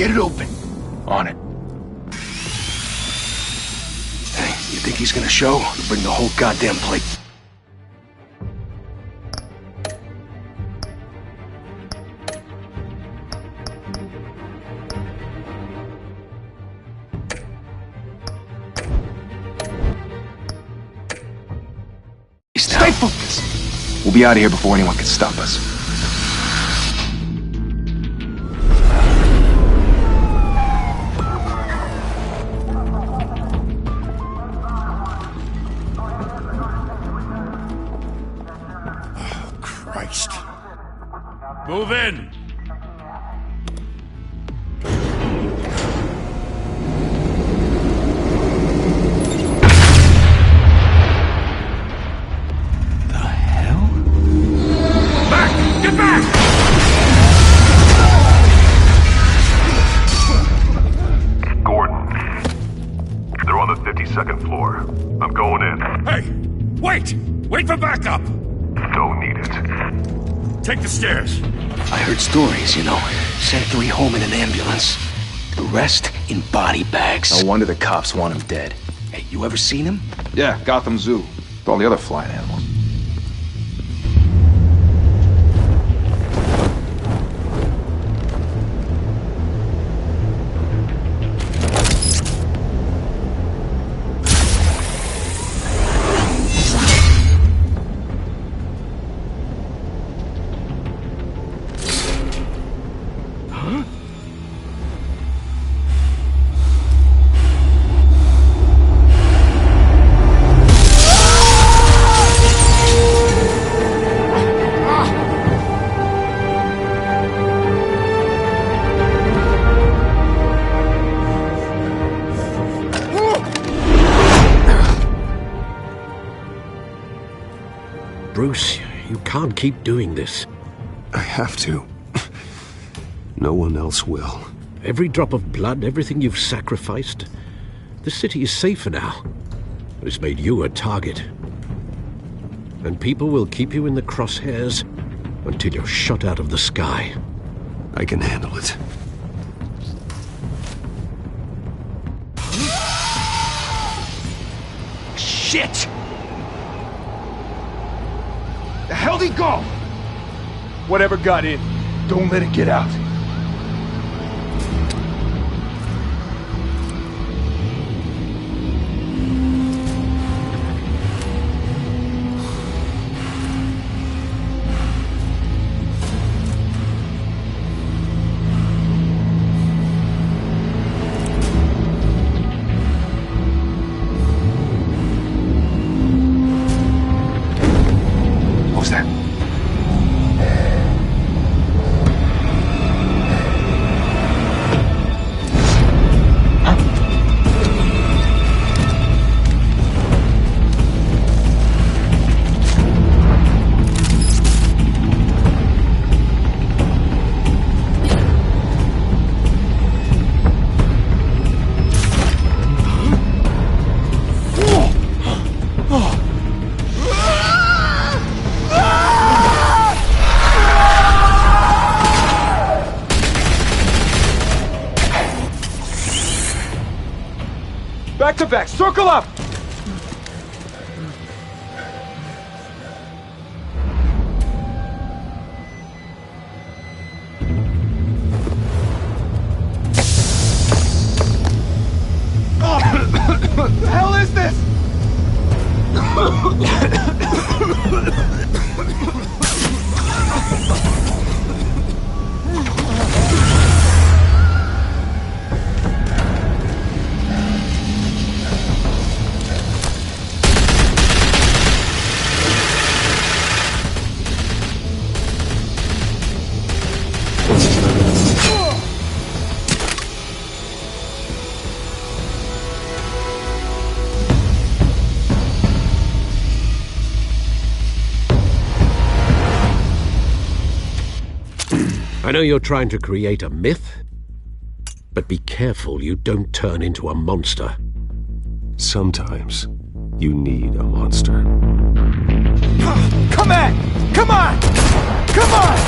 Get it open. On it. Hey, you think he's gonna show? Bring the whole goddamn plate. Stay focused. We'll be out of here before anyone can stop us. Oh, Christ. Move in! Second floor. I'm going in. Hey! Wait! Wait for backup! Don't need it. Take the stairs. I heard stories, you know. Sent 3 home in an ambulance. The rest in body bags. No wonder the cops want him dead. Hey, you ever seen him? Yeah, Gotham Zoo. With all the other flying animals. Bruce, you can't keep doing this. I have to. No one else will. Every drop of blood, everything you've sacrificed. The city is safer now. It's made you a target. And people will keep you in the crosshairs until you're shot out of the sky. I can handle it. Shit! The hell'd he go? Whatever got in, don't let it get out. Back to back, circle up! What the hell is this? I know you're trying to create a myth, but be careful you don't turn into a monster. Sometimes you need a monster. Come on! Come on! Come on!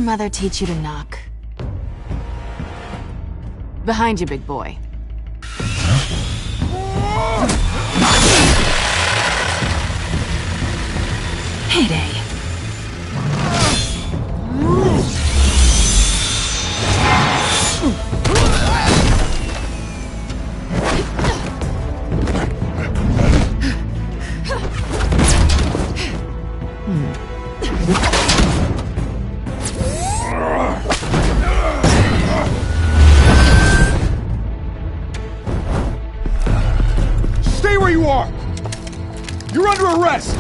mother teach you to knock? Behind you, big boy. Heyday. Stay where you are! You're under arrest!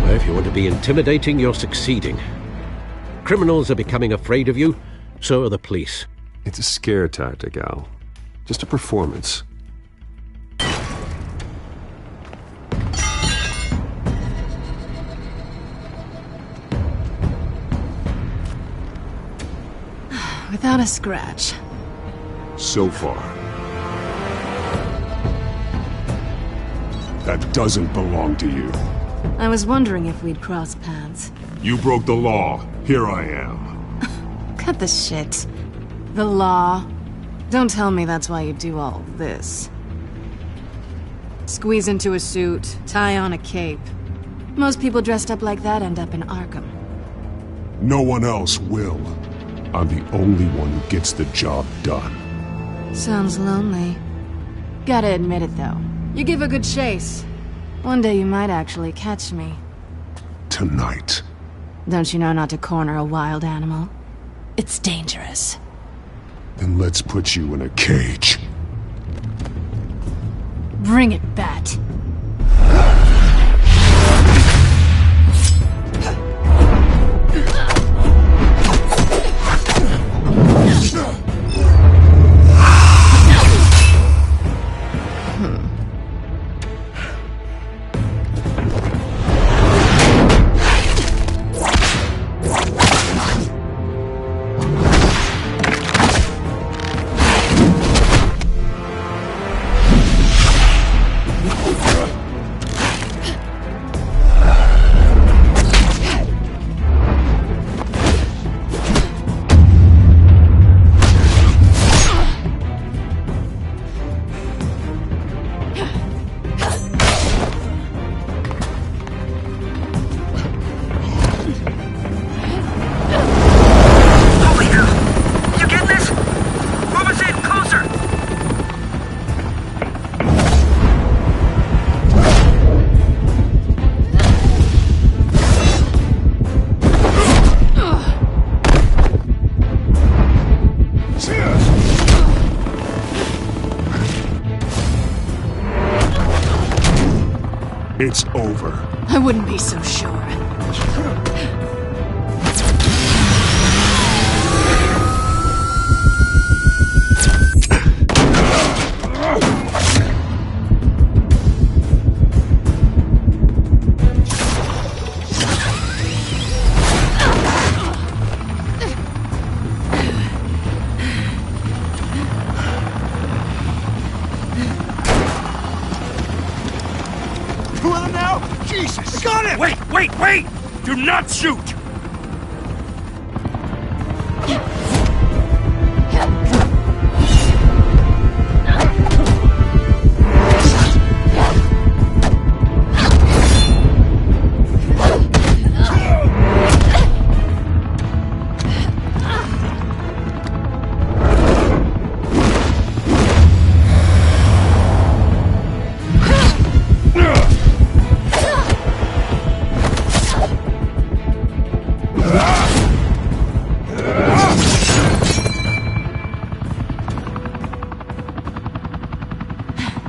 If you want to be intimidating, you're succeeding. Criminals are becoming afraid of you, so are the police. It's a scare tactic, Al. Just a performance. Without a scratch. So far. That doesn't belong to you. I was wondering if we'd cross paths. You broke the law. Here I am. Cut the shit. The law. Don't tell me that's why you do all this. Squeeze into a suit, tie on a cape. Most people dressed up like that end up in Arkham. No one else will. I'm the only one who gets the job done. Sounds lonely. Gotta admit it, though. You give a good chase. One day you might actually catch me. Tonight. Don't you know not to corner a wild animal? It's dangerous. Then let's put you in a cage. Bring it, Bat. It's over. I wouldn't be so sure. Jesus! Got it! Wait! Do not shoot!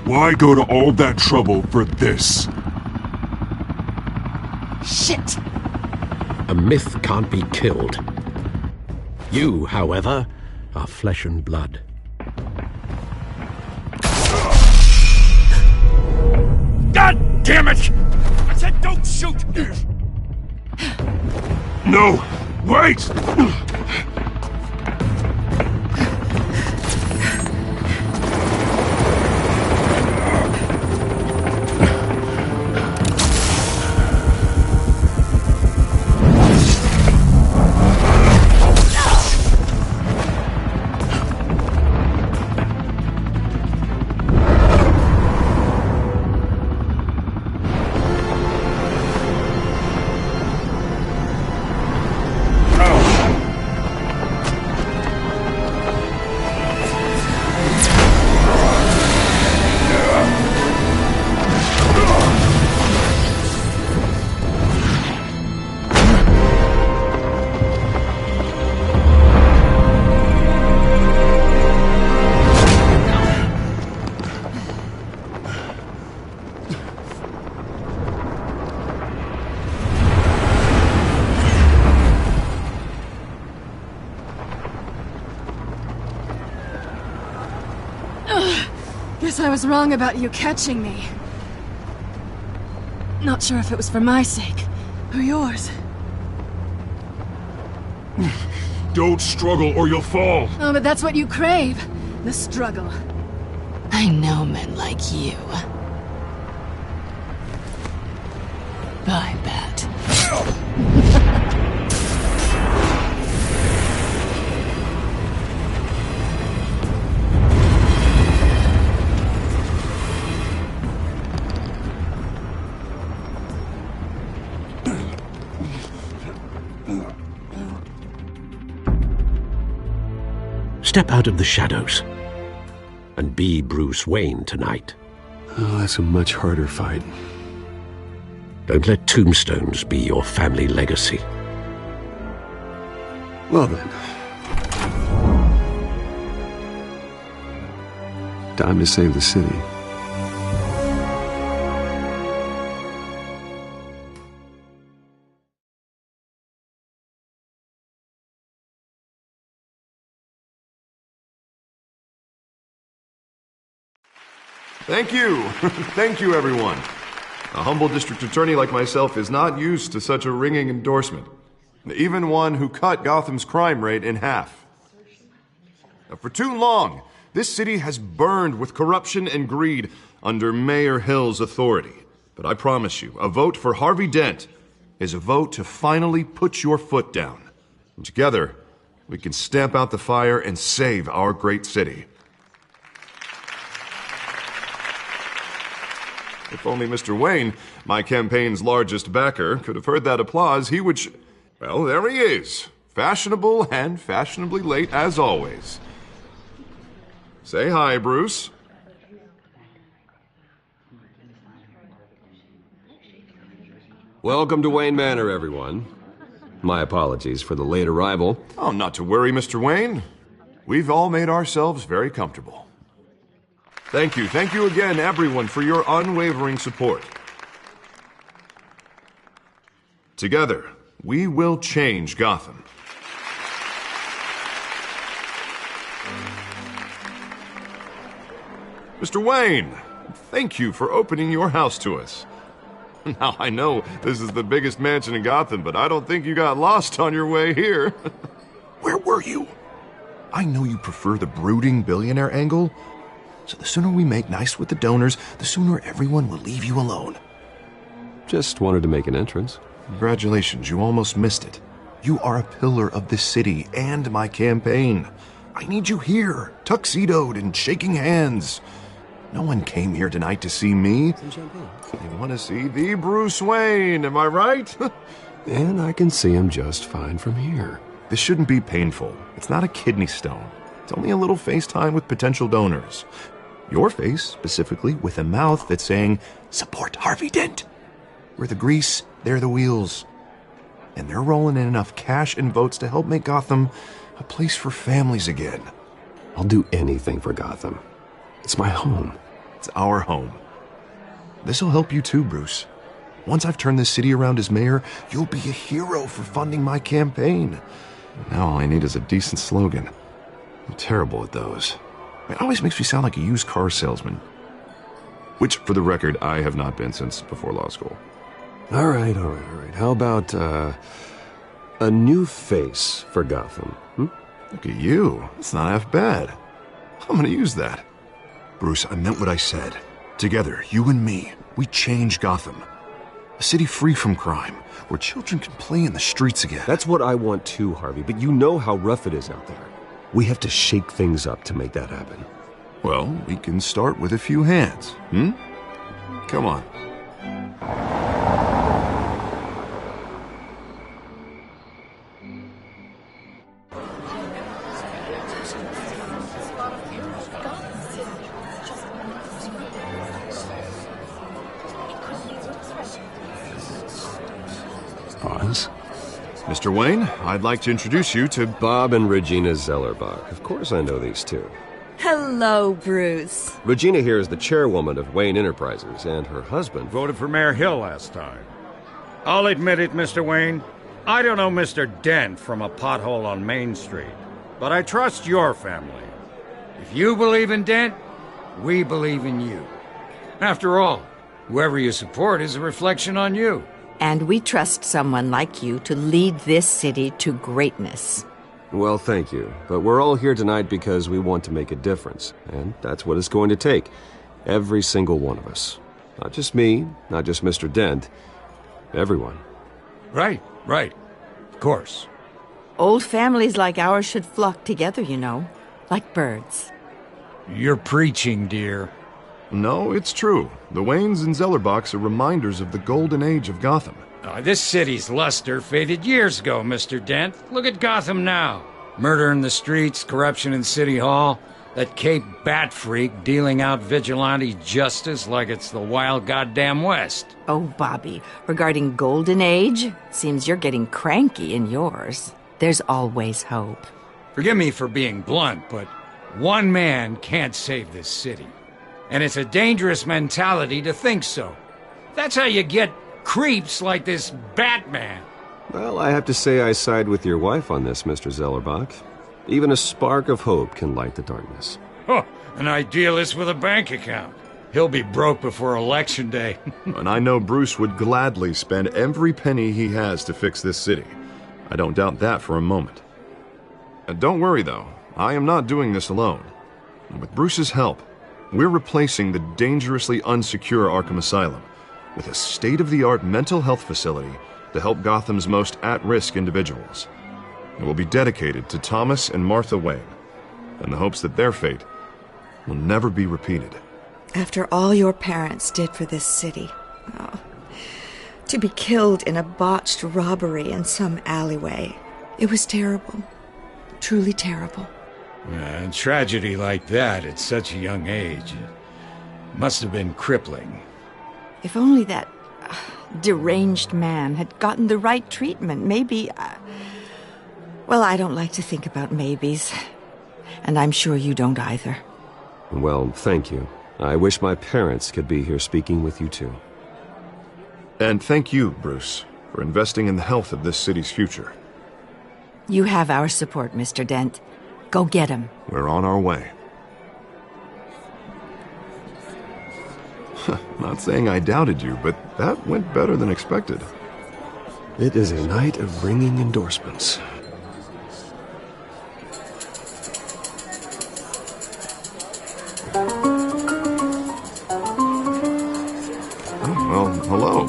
Why go to all that trouble for this? Shit! A myth can't be killed. You, however, are flesh and blood. God damn it! I said don't shoot! No! Wait! Guess I was wrong about you catching me. Not sure if it was for my sake, or yours. Don't struggle or you'll fall. Oh, but that's what you crave. The struggle. I know men like you. I bet. Step out of the shadows and be Bruce Wayne tonight. Oh, that's a much harder fight. Don't let tombstones be your family legacy. Well then. Time to save the city. Thank you. Thank you, everyone. A humble district attorney like myself is not used to such a ringing endorsement. Even one who cut Gotham's crime rate in half. Now, for too long, this city has burned with corruption and greed under Mayor Hill's authority. But I promise you, a vote for Harvey Dent is a vote to finally put your foot down. And together, we can stamp out the fire and save our great city. If only Mr. Wayne, my campaign's largest backer, could have heard that applause, he would well, there he is. Fashionable and fashionably late as always. Say hi, Bruce. Welcome to Wayne Manor, everyone. My apologies for the late arrival. Oh, not to worry, Mr. Wayne. We've all made ourselves very comfortable. Thank you again, everyone, for your unwavering support. Together, we will change Gotham. Mr. Wayne, thank you for opening your house to us. Now, I know this is the biggest mansion in Gotham, but I don't think you got lost on your way here. Where were you? I know you prefer the brooding billionaire angle, so the sooner we make nice with the donors, the sooner everyone will leave you alone. Just wanted to make an entrance. Congratulations, you almost missed it. You are a pillar of this city and my campaign. I need you here, tuxedoed and shaking hands. No one came here tonight to see me. They want to see the Bruce Wayne, am I right? And I can see him just fine from here. This shouldn't be painful. It's not a kidney stone. It's only a little FaceTime with potential donors. Your face, specifically, with a mouth that's saying, support Harvey Dent. We're the grease, they're the wheels. And they're rolling in enough cash and votes to help make Gotham a place for families again. I'll do anything for Gotham. It's my home. It's our home. This'll help you too, Bruce. Once I've turned this city around as mayor, you'll be a hero for funding my campaign. Now all I need is a decent slogan. I'm terrible at those. It always makes me sound like a used car salesman. Which, for the record, I have not been since before law school. All right. How about, a new face for Gotham? Look at you. That's not half bad. I'm gonna use that. Bruce, I meant what I said. Together, you and me, we change Gotham. A city free from crime, where children can play in the streets again. That's what I want too, Harvey, but you know how rough it is out there. We have to shake things up to make that happen. Well, we can start with a few hands, Come on. Pause. Mr. Wayne, I'd like to introduce you to Bob and Regina Zellerbach. Of course I know these two. Hello, Bruce. Regina here is the chairwoman of Wayne Enterprises, and her husband voted for Mayor Hill last time. I'll admit it, Mr. Wayne. I don't know Mr. Dent from a pothole on Main Street, but I trust your family. If you believe in Dent, we believe in you. After all, whoever you support is a reflection on you. And we trust someone like you to lead this city to greatness. Well, thank you. But we're all here tonight because we want to make a difference. And that's what it's going to take. Every single one of us. Not just me, not just Mr. Dent. Everyone. Right. Of course. Old families like ours should flock together, you know. Like birds. You're preaching, dear. No, it's true. The Waynes and Zellerbachs are reminders of the golden age of Gotham. This city's luster faded years ago, Mr. Dent. Look at Gotham now. Murder in the streets, corruption in City Hall, that Cape Bat freak dealing out vigilante justice like it's the wild goddamn West. Oh, Bobby, regarding Golden Age, seems you're getting cranky in yours. There's always hope. Forgive me for being blunt, but one man can't save this city. And it's a dangerous mentality to think so. That's how you get creeps like this Batman. Well, I have to say I side with your wife on this, Mr. Zellerbach. Even a spark of hope can light the darkness. Oh, an idealist with a bank account. He'll be broke before Election Day. And I know Bruce would gladly spend every penny he has to fix this city. I don't doubt that for a moment. Don't worry, though. I am not doing this alone. With Bruce's help, we're replacing the dangerously unsecure Arkham Asylum with a state-of-the-art mental health facility to help Gotham's most at-risk individuals. It will be dedicated to Thomas and Martha Wayne, in the hopes that their fate will never be repeated. After all your parents did for this city, to be killed in a botched robbery in some alleyway, it was terrible. Truly terrible. A tragedy like that at such a young age must have been crippling. If only that deranged man had gotten the right treatment, maybe... Well, I don't like to think about maybes. And I'm sure you don't either. Well, thank you. I wish my parents could be here speaking with you too. And thank you, Bruce, for investing in the health of this city's future. You have our support, Mr. Dent. Go get him. We're on our way. Not saying I doubted you, but that went better than expected. It is a night of ringing endorsements. Well, hello.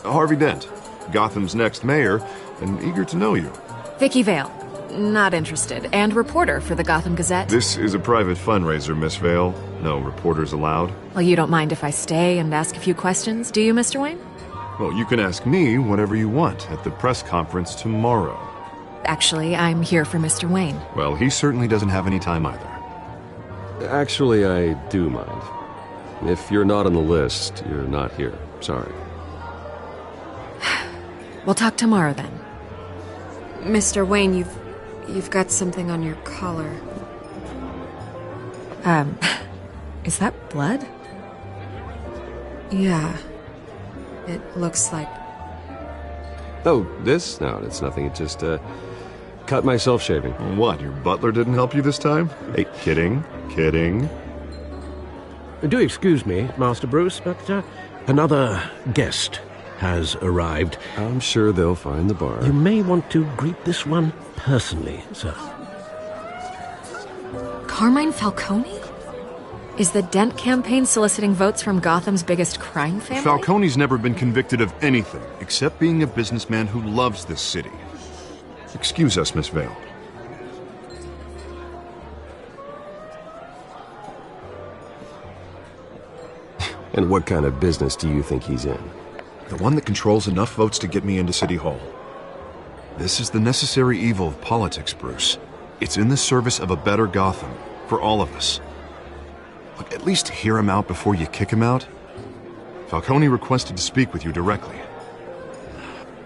Harvey Dent, Gotham's next mayor, and eager to know you. Vicky Vale. Not interested. And reporter for the Gotham Gazette. This is a private fundraiser, Miss Vale. No reporters allowed. Well, you don't mind if I stay and ask a few questions, do you, Mr. Wayne? Well, you can ask me whatever you want at the press conference tomorrow. Actually, I'm here for Mr. Wayne. Well, he certainly doesn't have any time either. Actually, I do mind. If you're not on the list, you're not here. Sorry. We'll talk tomorrow then. Mr. Wayne, you've got something on your collar. Is that blood? Yeah. It looks like... Oh, this? No, it's nothing. It just, cut myself shaving. What, your butler didn't help you this time? Hey, kidding. Do excuse me, Master Bruce, but another guest has arrived. I'm sure they'll find the bar. You may want to greet this one personally, sir. Carmine Falcone? Is the Dent campaign soliciting votes from Gotham's biggest crime family? Falcone's never been convicted of anything except being a businessman who loves this city. Excuse us, Miss Vale. And what kind of business do you think he's in? The one that controls enough votes to get me into City Hall. This is the necessary evil of politics, Bruce. It's in the service of a better Gotham, for all of us. Look, at least hear him out before you kick him out. Falcone requested to speak with you directly.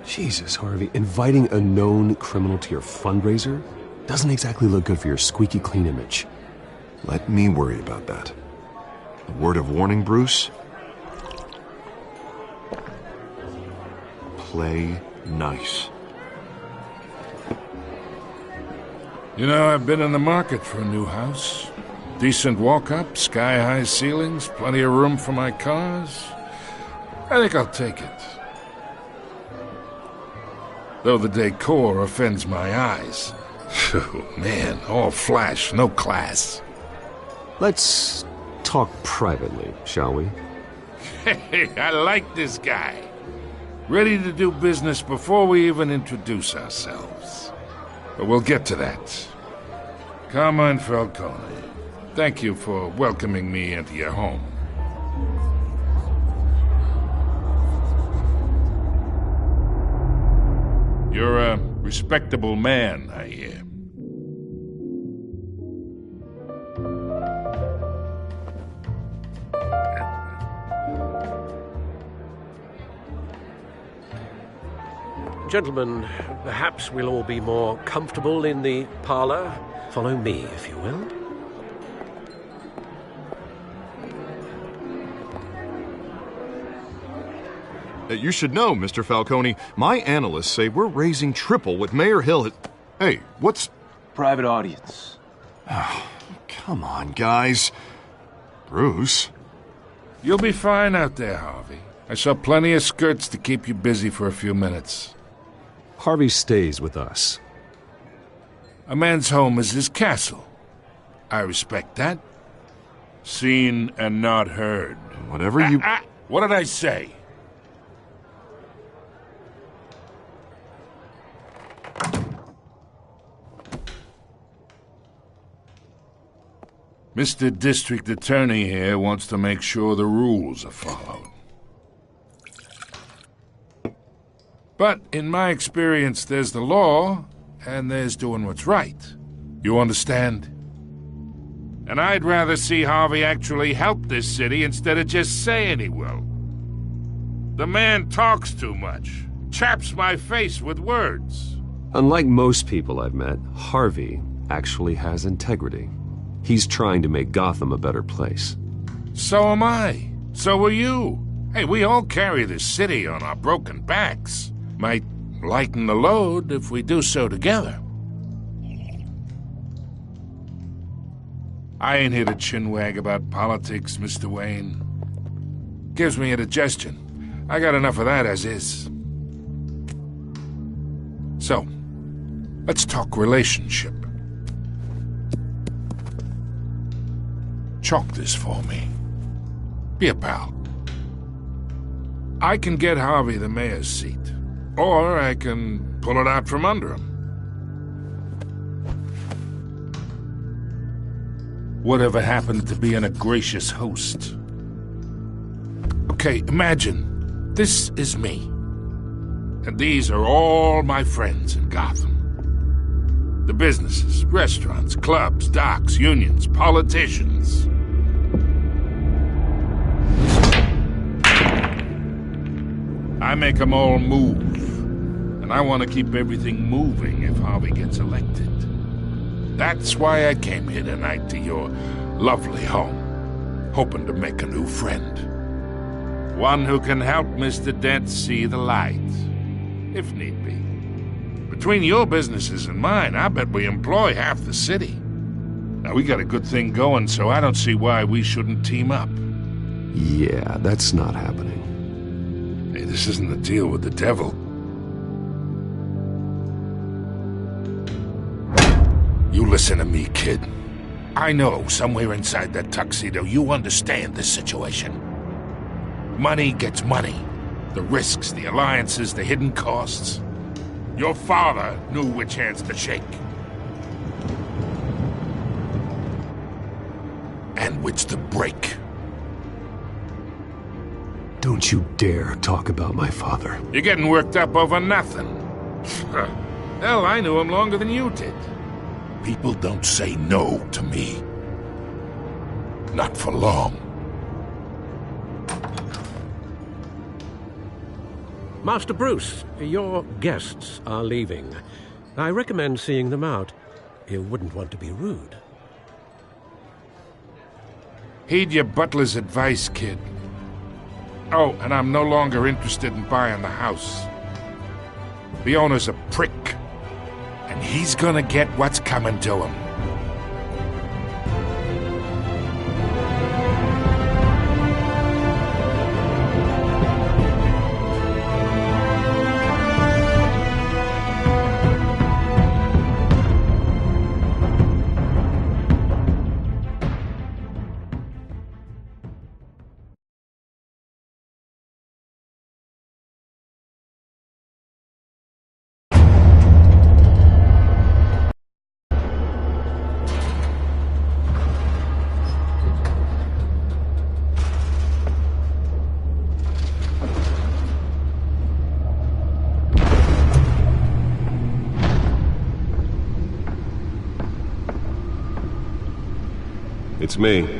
Jesus, Harvey, inviting a known criminal to your fundraiser doesn't exactly look good for your squeaky clean image. Let me worry about that. A word of warning, Bruce. Play nice. You know, I've been in the market for a new house. Decent walk-up, sky-high ceilings, plenty of room for my cars. I think I'll take it. Though the decor offends my eyes. Oh, man, all flash, no class. Let's talk privately, shall we? Hey, I like this guy. Ready to do business before we even introduce ourselves. But we'll get to that. Carmine Falcone, thank you for welcoming me into your home. You're a respectable man, I hear. Gentlemen, perhaps we'll all be more comfortable in the parlor. Follow me, if you will. You should know, Mr. Falcone, my analysts say we're raising triple what Mayor Hill has... Hey, what's... Private audience. Oh, come on, guys. Bruce? You'll be fine out there, Harvey. I saw plenty of skirts to keep you busy for a few minutes. Harvey stays with us. A man's home is his castle. I respect that. Seen and not heard. Whatever you... What did I say? Mr. District Attorney here wants to make sure the rules are followed. But in my experience, there's the law, and there's doing what's right. You understand? And I'd rather see Harvey actually help this city instead of just saying he will. The man talks too much, chaps my face with words. Unlike most people I've met, Harvey actually has integrity. He's trying to make Gotham a better place. So am I. So are you. Hey, we all carry this city on our broken backs. Might lighten the load if we do so together. I ain't here to chinwag about politics, Mr. Wayne. Gives me indigestion. I got enough of that as is. So, let's talk relationship. Chalk this for me. Be a pal. I can get Harvey the mayor's seat. Or I can pull it out from under him. Whatever happened to being a gracious host? Okay, imagine, this is me. And these are all my friends in Gotham. The businesses, restaurants, clubs, docks, unions, politicians. I make them all move. And I want to keep everything moving if Harvey gets elected. That's why I came here tonight to your lovely home, hoping to make a new friend. One who can help Mr. Dent see the light, if need be. Between your businesses and mine, I bet we employ half the city. Now, we got a good thing going, so I don't see why we shouldn't team up. Yeah, that's not happening. Hey, this isn't a deal with the devil. You listen to me, kid. I know somewhere inside that tuxedo you understand this situation. Money gets money. The risks, the alliances, the hidden costs. Your father knew which hands to shake. And which to break. Don't you dare talk about my father. You're getting worked up over nothing. Hell, I knew him longer than you did. People don't say no to me. Not for long. Master Bruce, your guests are leaving. I recommend seeing them out. You wouldn't want to be rude. Heed your butler's advice, kid. Oh, and I'm no longer interested in buying the house. The owner's a prick. And he's gonna get what's coming to him. Beats me.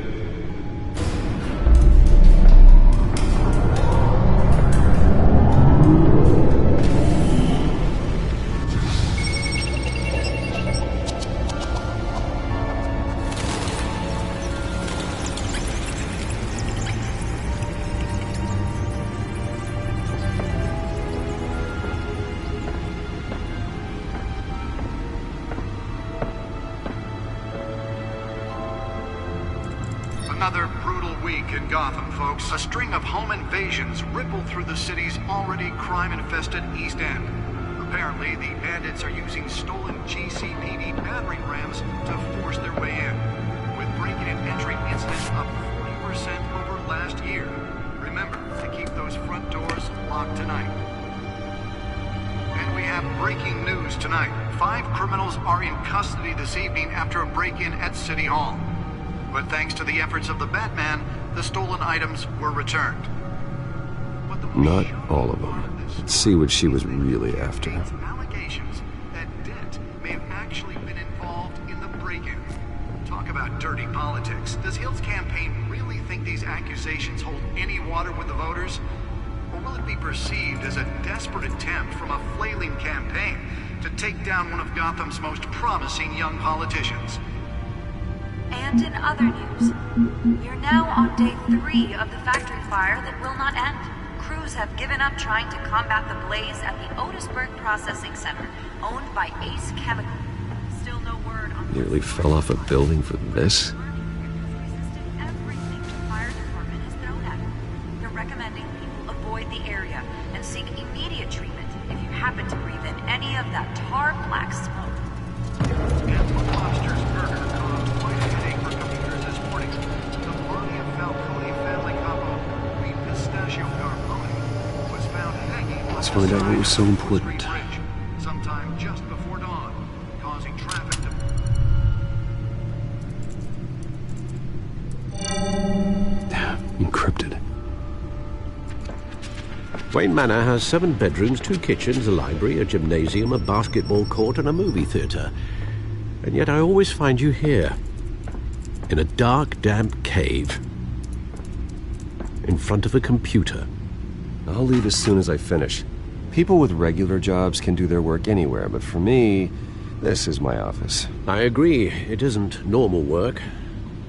Another brutal week in Gotham, folks. A string of home invasions ripple through the city's already crime-infested East End. Apparently, the bandits are using stolen GCPD battering rams to force their way in, with breaking and entry incidents up 40% over last year. Remember to keep those front doors locked tonight. And we have breaking news tonight. 5 criminals are in custody this evening after a break-in at City Hall. But thanks to the efforts of the Batman, the stolen items were returned. Not all of them. Let's see what she was really after. Allegations that Dent may have actually been involved in the break-in. Talk about dirty politics. Does Hill's campaign really think these accusations hold any water with the voters? Or will it be perceived as a desperate attempt from a flailing campaign to take down one of Gotham's most promising young politicians? And in other news, you're now on day 3 of the factory fire that will not end. Crews have given up trying to combat the blaze at the Otisburg Processing Center, owned by Ace Chemical. Still no word on... Nearly fell off a building for this? Everything the fire department has thrown at it. They're recommending people avoid the area and seek immediate treatment if you happen to breathe in any of that tar black smoke. And Lobster's murder caused quite a headache for commuters this morning. The body of Falcone family couple, the Pistachio Carbone, was found hanging on Let's the find out what side was so of the important. Street Bridge, sometime just before dawn, causing traffic to... Encrypted. Wayne Manor has 7 bedrooms, 2 kitchens, a library, a gymnasium, a basketball court, and a movie theater. And yet I always find you here, in a dark, damp cave, in front of a computer. I'll leave as soon as I finish. People with regular jobs can do their work anywhere, but for me, this is my office. I agree, it isn't normal work.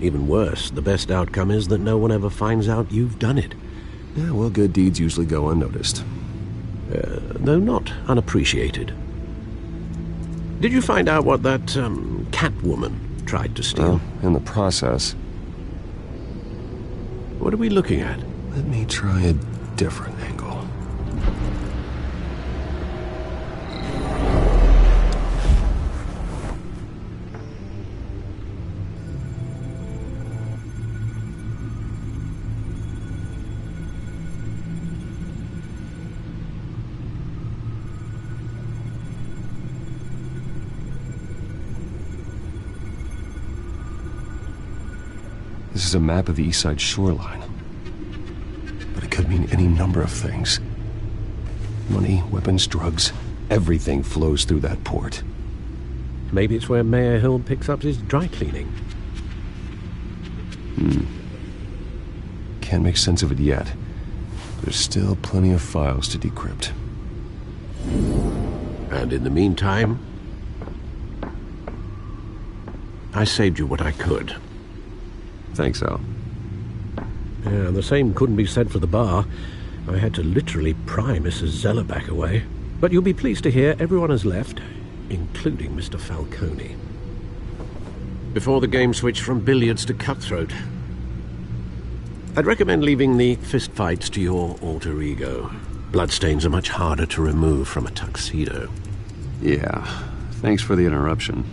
Even worse, the best outcome is that no one ever finds out you've done it. Yeah, well, good deeds usually go unnoticed. Though not unappreciated. Did you find out what that, Catwoman tried to steal? Well, in the process. What are we looking at? Let me try a different angle. This is a map of the East Side shoreline. But it could mean any number of things. Money, weapons, drugs, everything flows through that port. Maybe it's where Mayor Hill picks up his dry cleaning. Can't make sense of it yet. There's still plenty of files to decrypt. And in the meantime, I saved you what I could. Thanks, Al. Yeah, the same couldn't be said for the bar. I had to literally pry Mrs. Zellerback away. But you'll be pleased to hear everyone has left, including Mr. Falcone. Before the game switched from billiards to cutthroat. I'd recommend leaving the fistfights to your alter ego. Bloodstains are much harder to remove from a tuxedo. Yeah, thanks for the interruption.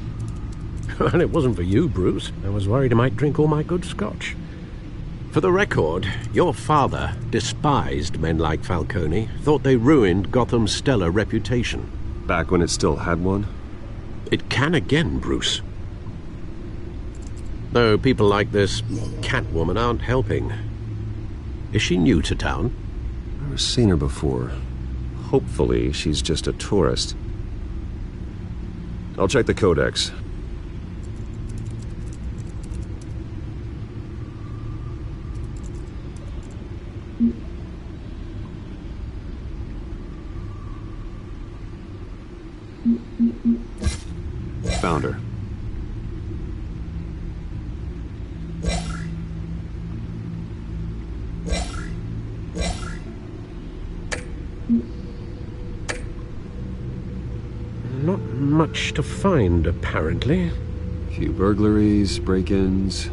Well, it wasn't for you, Bruce. I was worried I might drink all my good scotch. For the record, your father despised men like Falcone, thought they ruined Gotham's stellar reputation. Back when it still had one? It can again, Bruce. Though people like this Catwoman aren't helping. Is she new to town? I've never seen her before. Hopefully, she's just a tourist. I'll check the codex. found her. Not much to find, apparently. Few burglaries, break-ins.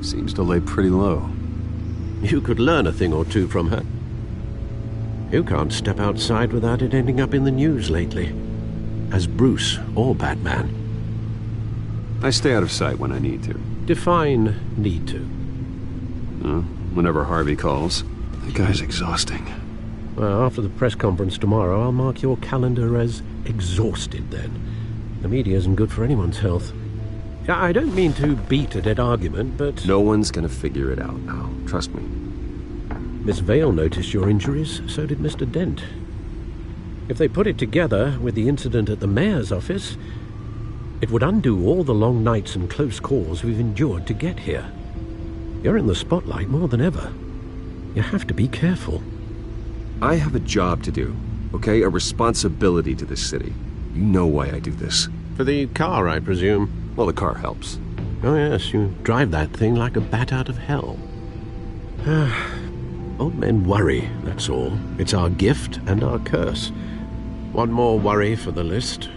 Seems to lay pretty low. You could learn a thing or two from her. You can't step outside without it ending up in the news lately. As Bruce or Batman. I stay out of sight when I need to. Define need to. Whenever Harvey calls. That guy's exhausting. Well, after the press conference tomorrow, I'll mark your calendar as exhausted then. The media isn't good for anyone's health. I don't mean to beat a dead argument, but... No one's gonna figure it out now. Trust me. Miss Vale noticed your injuries, so did Mr. Dent. If they put it together with the incident at the mayor's office, it would undo all the long nights and close calls we've endured to get here. You're in the spotlight more than ever. You have to be careful. I have a job to do, okay? A responsibility to this city. You know why I do this. For the car, I presume? Well, the car helps. Oh yes, you drive that thing like a bat out of hell. Old men worry, that's all. It's our gift and our curse. One more worry for the list.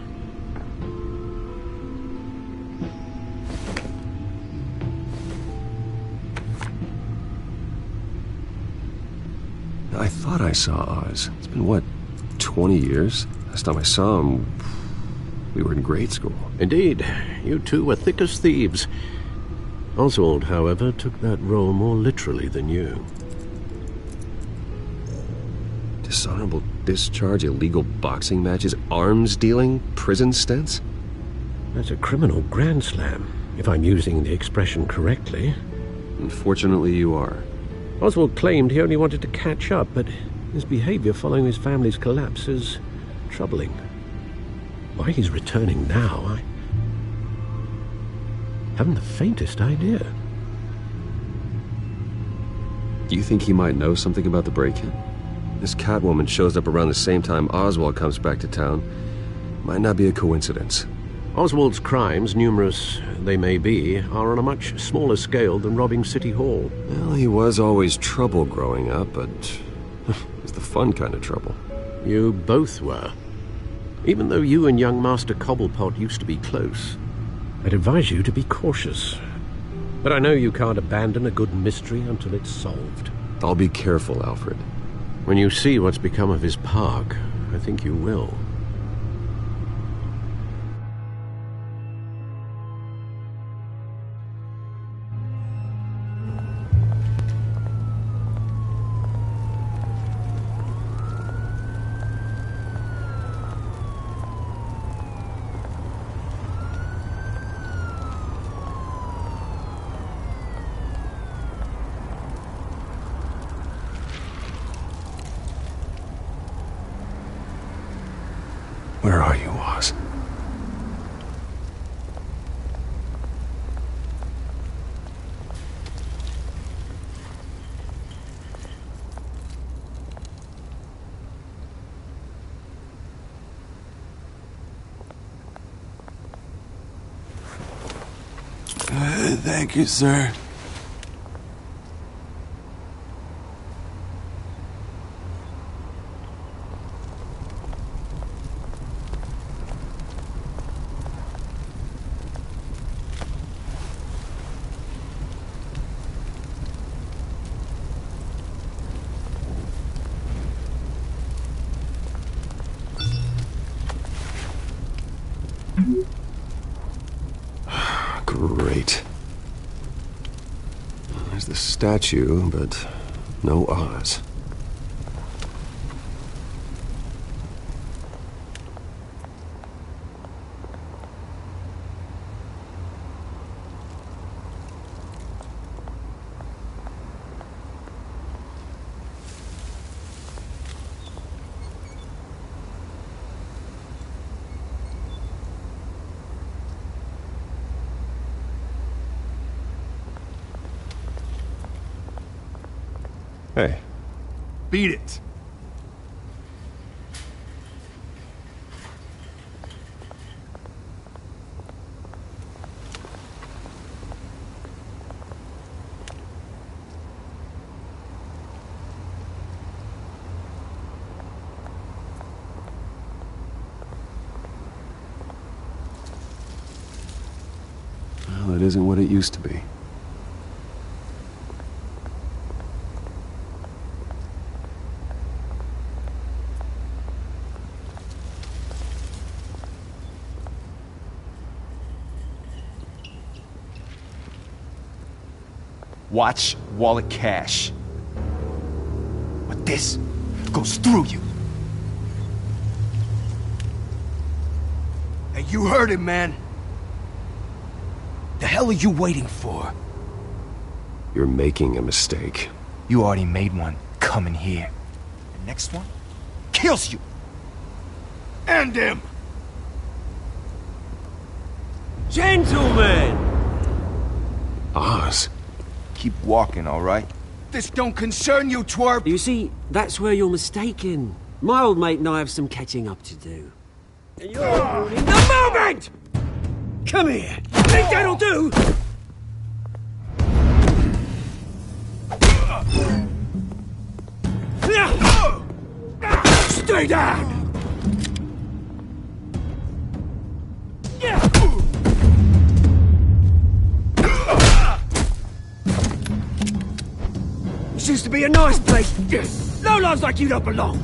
I thought I saw Oz. It's been, what, 20 years? Last time I saw him, we were in grade school. Indeed. You two were thick as thieves. Oswald, however, took that role more literally than you. Dishonorable discharge, illegal boxing matches, arms dealing, prison stints? That's a criminal grand slam, if I'm using the expression correctly. Unfortunately, you are. Oswald claimed he only wanted to catch up, but his behavior following his family's collapse is troubling. Why he's returning now, I haven't the faintest idea. Do you think he might know something about the break-in? This Catwoman shows up around the same time Oswald comes back to town. Might not be a coincidence. Oswald's crimes, numerous they may be, are on a much smaller scale than robbing City Hall. Well, he was always trouble growing up, but it's the fun kind of trouble. You both were. Even though you and young Master Cobblepot used to be close, I'd advise you to be cautious. But I know you can't abandon a good mystery until it's solved. I'll be careful, Alfred. When you see what's become of his park, I think you will. Where are you, Oz? Thank you, sir. Great. There's the statue, but no Oz. Hey. Beat it. isn't what it used to be. Watch wallet cash. But this goes through you. Hey, you heard it, man. The hell are you waiting for? You're making a mistake. You already made one coming here. The next one kills you. And him. Gentlemen! Oz. Keep walking, all right? This don't concern you, twerp! You see, that's where you're mistaken. My old mate and I have some catching up to do. And you're ruining the moment! Come here! Think that'll do? Stay down! This used to be a nice place. No lives like you don't belong.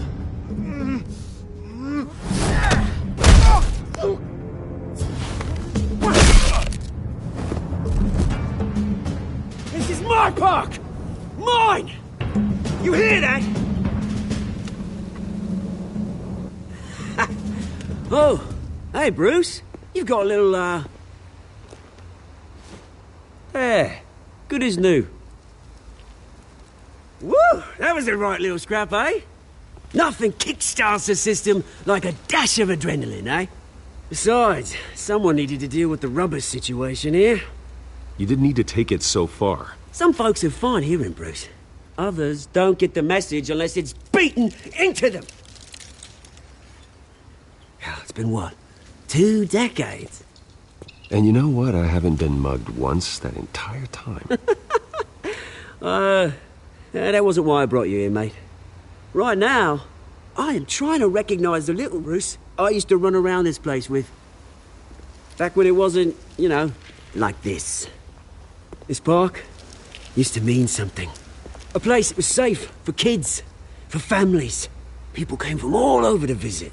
This is my park! Mine! You hear that? Oh, hey Bruce. You've got a little, There. Good as new. Woo! That was a right little scrap, eh? Nothing kickstarts the system like a dash of adrenaline, eh? Besides, someone needed to deal with the rubber situation here. You didn't need to take it so far. Some folks are fine hearing, Bruce. Others don't get the message unless it's beaten into them. It's been what? 2 decades? And you know what? I haven't been mugged once that entire time. That wasn't why I brought you here, mate. Right now, I am trying to recognize the little Bruce I used to run around this place with. Back when it wasn't, you know, like this. This park used to mean something. A place that was safe for kids, for families. People came from all over to visit.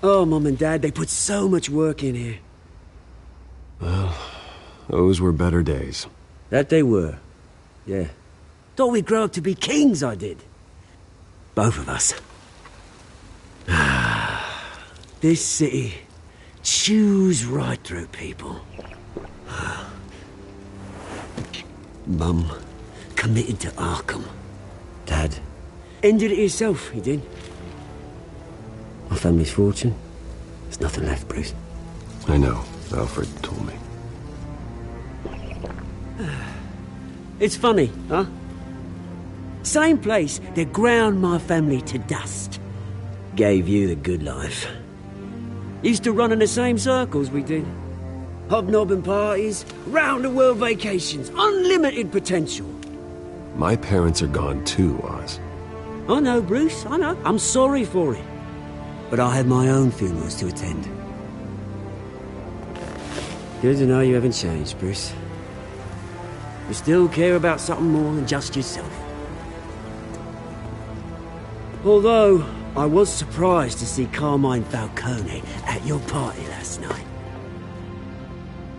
Oh, Mum and Dad, they put so much work in here. Well, those were better days. That they were, yeah. Thought we'd grow up to be kings, I did. Both of us. This city chews right through people. Mum committed to Arkham. Dad ended it himself, he did. My family's fortune. There's nothing left, Bruce. I know. Alfred told me. It's funny, huh? Same place that ground my family to dust. Gave you the good life. Used to run in the same circles we did. Hobnobbing parties, round-the-world vacations, unlimited potential. My parents are gone too, Oz. I know, Bruce, I know. I'm sorry for it. But I had my own funerals to attend. Good to know you haven't changed, Bruce. You still care about something more than just yourself. Although, I was surprised to see Carmine Falcone at your party last night.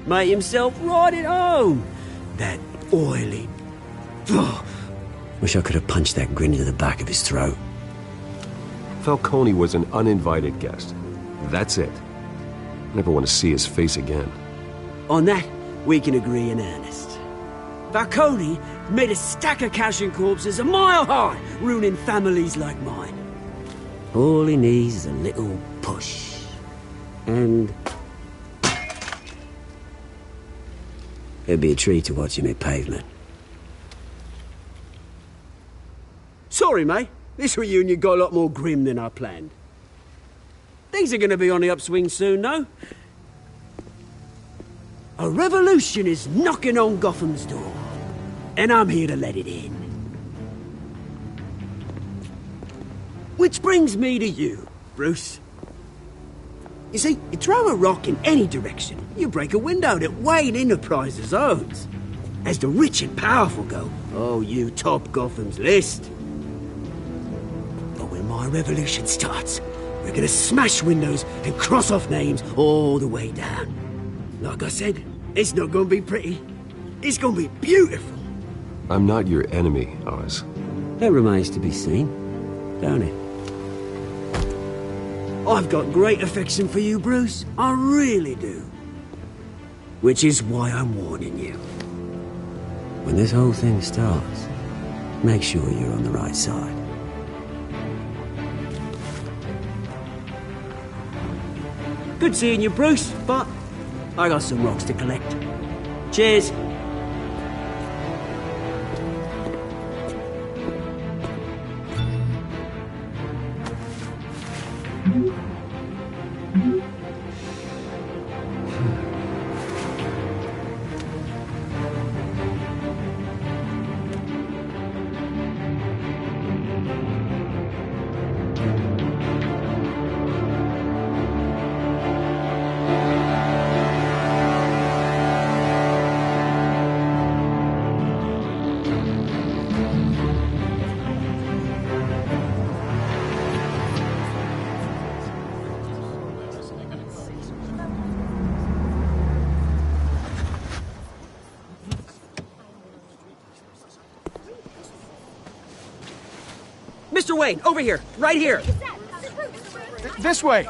Made himself right at home. That oily... Wish I could have punched that grin into the back of his throat. Falcone was an uninvited guest. That's it. Never want to see his face again. On that, we can agree in earnest. Falcone made a stack of cash and corpses a mile high, ruining families like mine. All he needs is a little push. And... it'd be a treat to watch him hit pavement. Sorry, mate. This reunion got a lot more grim than I planned. Things are gonna be on the upswing soon, though. A revolution is knocking on Gotham's door. And I'm here to let it in. Which brings me to you, Bruce. You see, you throw a rock in any direction, you break a window that Wayne Enterprises owns. As the rich and powerful go, oh, you top Gotham's list. But when my revolution starts, we're gonna smash windows and cross off names all the way down. Like I said, it's not gonna be pretty. It's gonna be beautiful. I'm not your enemy, Oz. That remains to be seen, don't it? I've got great affection for you, Bruce. I really do. Which is why I'm warning you. When this whole thing starts, make sure you're on the right side. Good seeing you, Bruce, but I got some rocks to collect. Cheers. Mr. Wayne, over here, right here. This way.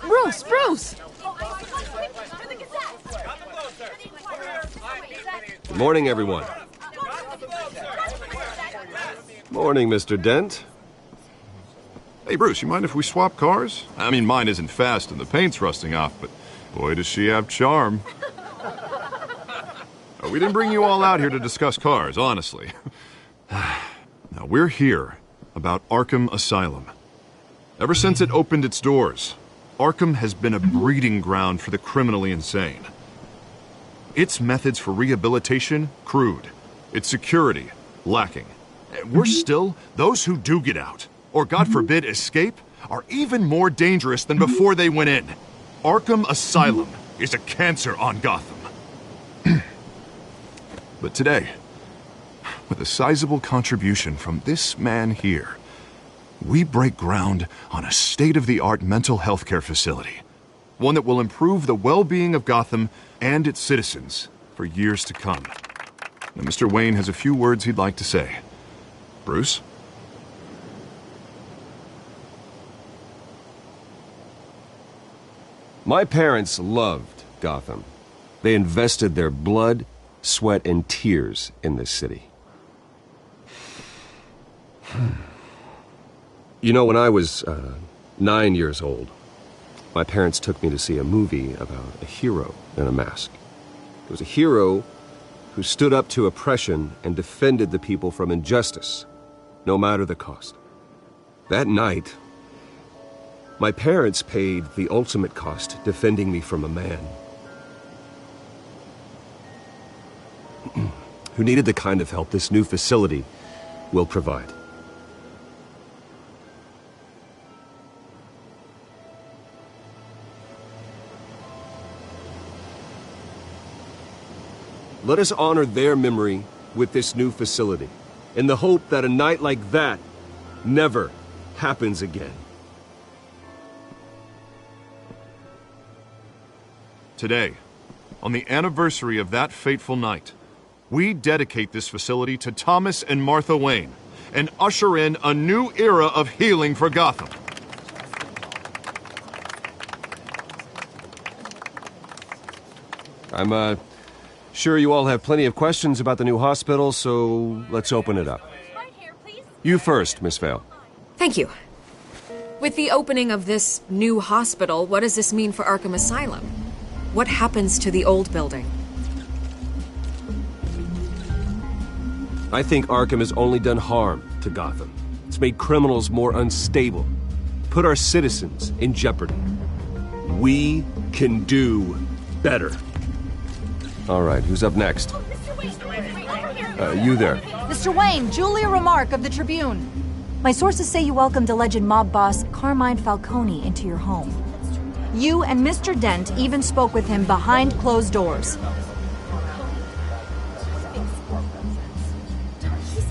Bruce! Good morning, everyone. Morning, Mr. Dent. Hey, Bruce, you mind if we swap cars? I mean, mine isn't fast and the paint's rusting off, but boy, does she have charm. We didn't bring you all out here to discuss cars, honestly. Now, we're here about Arkham Asylum. Ever since it opened its doors, Arkham has been a breeding ground for the criminally insane. Its methods for rehabilitation, crude. Its security, lacking. Worse still, those who do get out, or God forbid escape, are even more dangerous than before they went in. Arkham Asylum is a cancer on Gotham. But today, with a sizable contribution from this man here, we break ground on a state-of-the-art mental health care facility. One that will improve the well-being of Gotham and its citizens for years to come. Now, Mr. Wayne has a few words he'd like to say. Bruce? My parents loved Gotham. They invested their blood, sweat, and tears in this city. You know, when I was 9 years old, my parents took me to see a movie about a hero in a mask. It was a hero who stood up to oppression and defended the people from injustice, no matter the cost. That night, my parents paid the ultimate cost defending me from a man who needed the kind of help this new facility will provide. Let us honor their memory with this new facility, in the hope that a night like that never happens again. Today, on the anniversary of that fateful night, we dedicate this facility to Thomas and Martha Wayne and usher in a new era of healing for Gotham. I'm sure you all have plenty of questions about the new hospital, so let's open it up. You first, Miss Vale. Thank you. With the opening of this new hospital, what does this mean for Arkham Asylum? What happens to the old building? I think Arkham has only done harm to Gotham. It's made criminals more unstable, put our citizens in jeopardy. We can do better. All right, who's up next? Oh, Mr. Wayne, You there. Mr. Wayne, Julia Remark of the Tribune. My sources say you welcomed alleged mob boss Carmine Falcone into your home. You and Mr. Dent even spoke with him behind closed doors.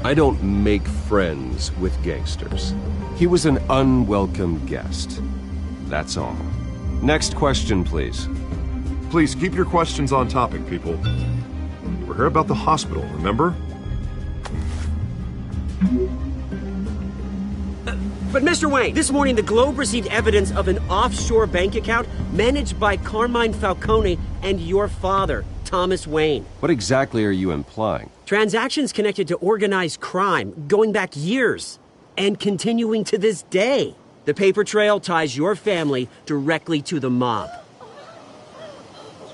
I don't make friends with gangsters. He was an unwelcome guest. That's all. Next question, please. Please keep your questions on topic, people. We're here about the hospital, remember? But Mr. Wayne, this morning the Globe received evidence of an offshore bank account managed by Carmine Falcone and your father, Thomas Wayne. What exactly are you implying? Transactions connected to organized crime going back years and continuing to this day. The paper trail ties your family directly to the mob.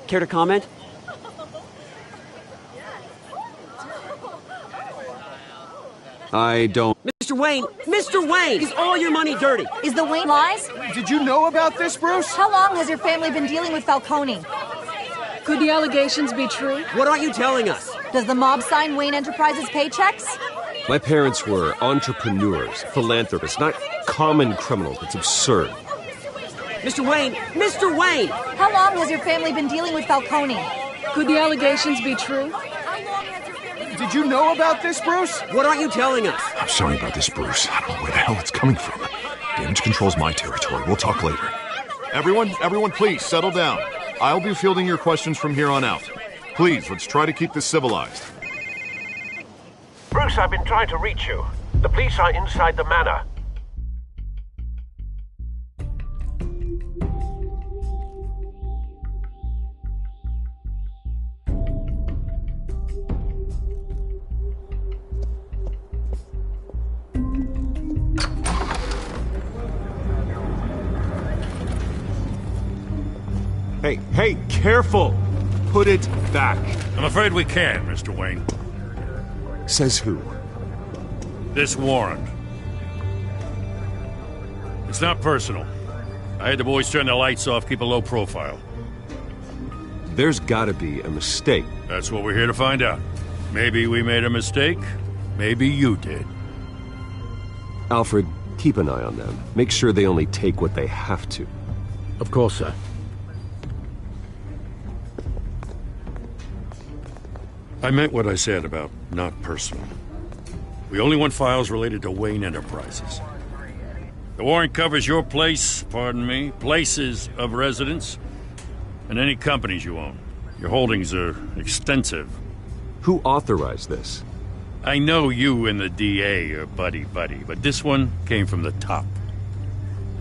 Care to comment? I don't... Mr. Wayne! Mr. Wayne! Is all your money dirty? Is the Wayne lies? Did you know about this, Bruce? How long has your family been dealing with Falcone? Could the allegations be true? What aren't you telling us? Does the mob sign Wayne Enterprises paychecks? My parents were entrepreneurs, philanthropists, not common criminals. It's absurd. Mr. Wayne! Mr. Wayne! How long has your family been dealing with Falcone? Could the allegations be true? Did you know about this, Bruce? What aren't you telling us? I'm sorry about this, Bruce. I don't know where the hell it's coming from. Damage control's my territory. We'll talk later. Everyone, please settle down. I'll be fielding your questions from here on out. Please, let's try to keep this civilized. Bruce, I've been trying to reach you. The police are inside the manor. Hey, careful! Put it back. I'm afraid we can't, Mr. Wayne. Says who? This warrant. It's not personal. I had the boys turn the lights off, keep a low profile. There's gotta be a mistake. That's what we're here to find out. Maybe we made a mistake. Maybe you did. Alfred, keep an eye on them. Make sure they only take what they have to. Of course, sir. I meant what I said about not personal. We only want files related to Wayne Enterprises. The warrant covers your place, pardon me, places of residence, and any companies you own. Your holdings are extensive. Who authorized this? I know you and the DA are buddy-buddy, but this one came from the top.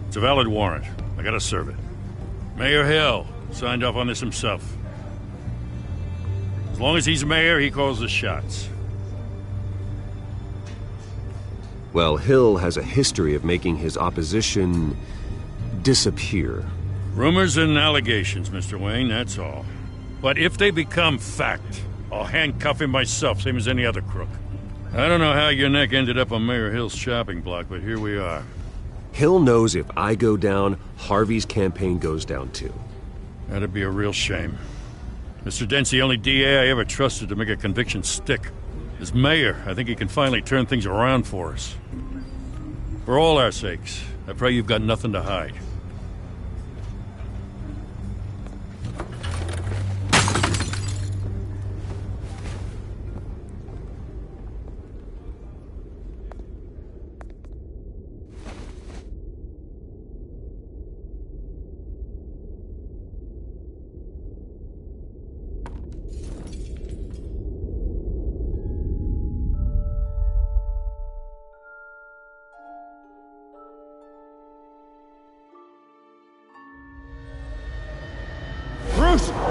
It's a valid warrant. I gotta serve it. Mayor Hill signed off on this himself. As long as he's mayor, he calls the shots. Well, Hill has a history of making his opposition disappear. Rumors and allegations, Mr. Wayne, that's all. But if they become fact, I'll handcuff him myself, same as any other crook. I don't know how your neck ended up on Mayor Hill's shopping block, but here we are. Hill knows if I go down, Harvey's campaign goes down too. That'd be a real shame. Mr. Dent's the only DA I ever trusted to make a conviction stick. As mayor, I think he can finally turn things around for us. For all our sakes, I pray you've got nothing to hide.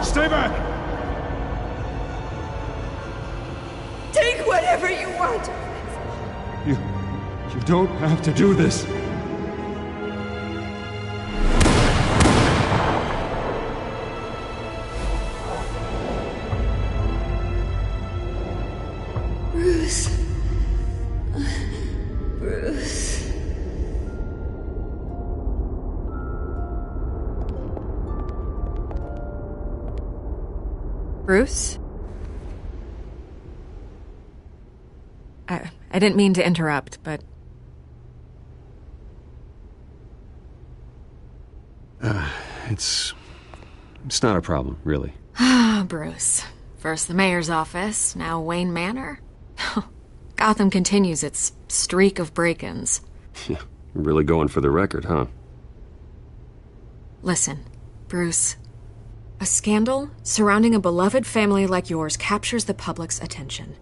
Stay back! Take whatever you want! You don't have to do this. Bruce. Bruce. Bruce? I didn't mean to interrupt, but It's not a problem, really. Ah, Bruce. First the mayor's office, now Wayne Manor. Gotham continues its streak of break-ins. Yeah, you're really going for the record, huh? Listen, Bruce. A scandal surrounding a beloved family like yours captures the public's attention.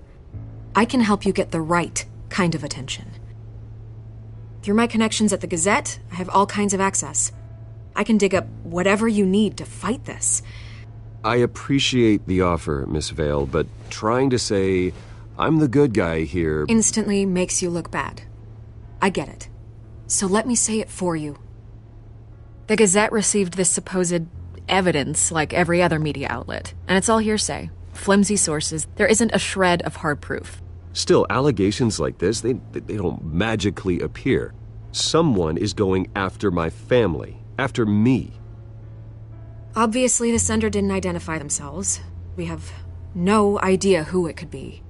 I can help you get the right kind of attention. Through my connections at the Gazette, I have all kinds of access. I can dig up whatever you need to fight this. I appreciate the offer, Miss Vale, but trying to say I'm the good guy here instantly makes you look bad. I get it. So let me say it for you. The Gazette received this supposed evidence like every other media outlet, and it's all hearsay. Flimsy sources. There isn't a shred of hard proof. Still, allegations like this, they don't magically appear. Someone is going after my family, after me. Obviously, the sender didn't identify themselves. We have no idea who it could be.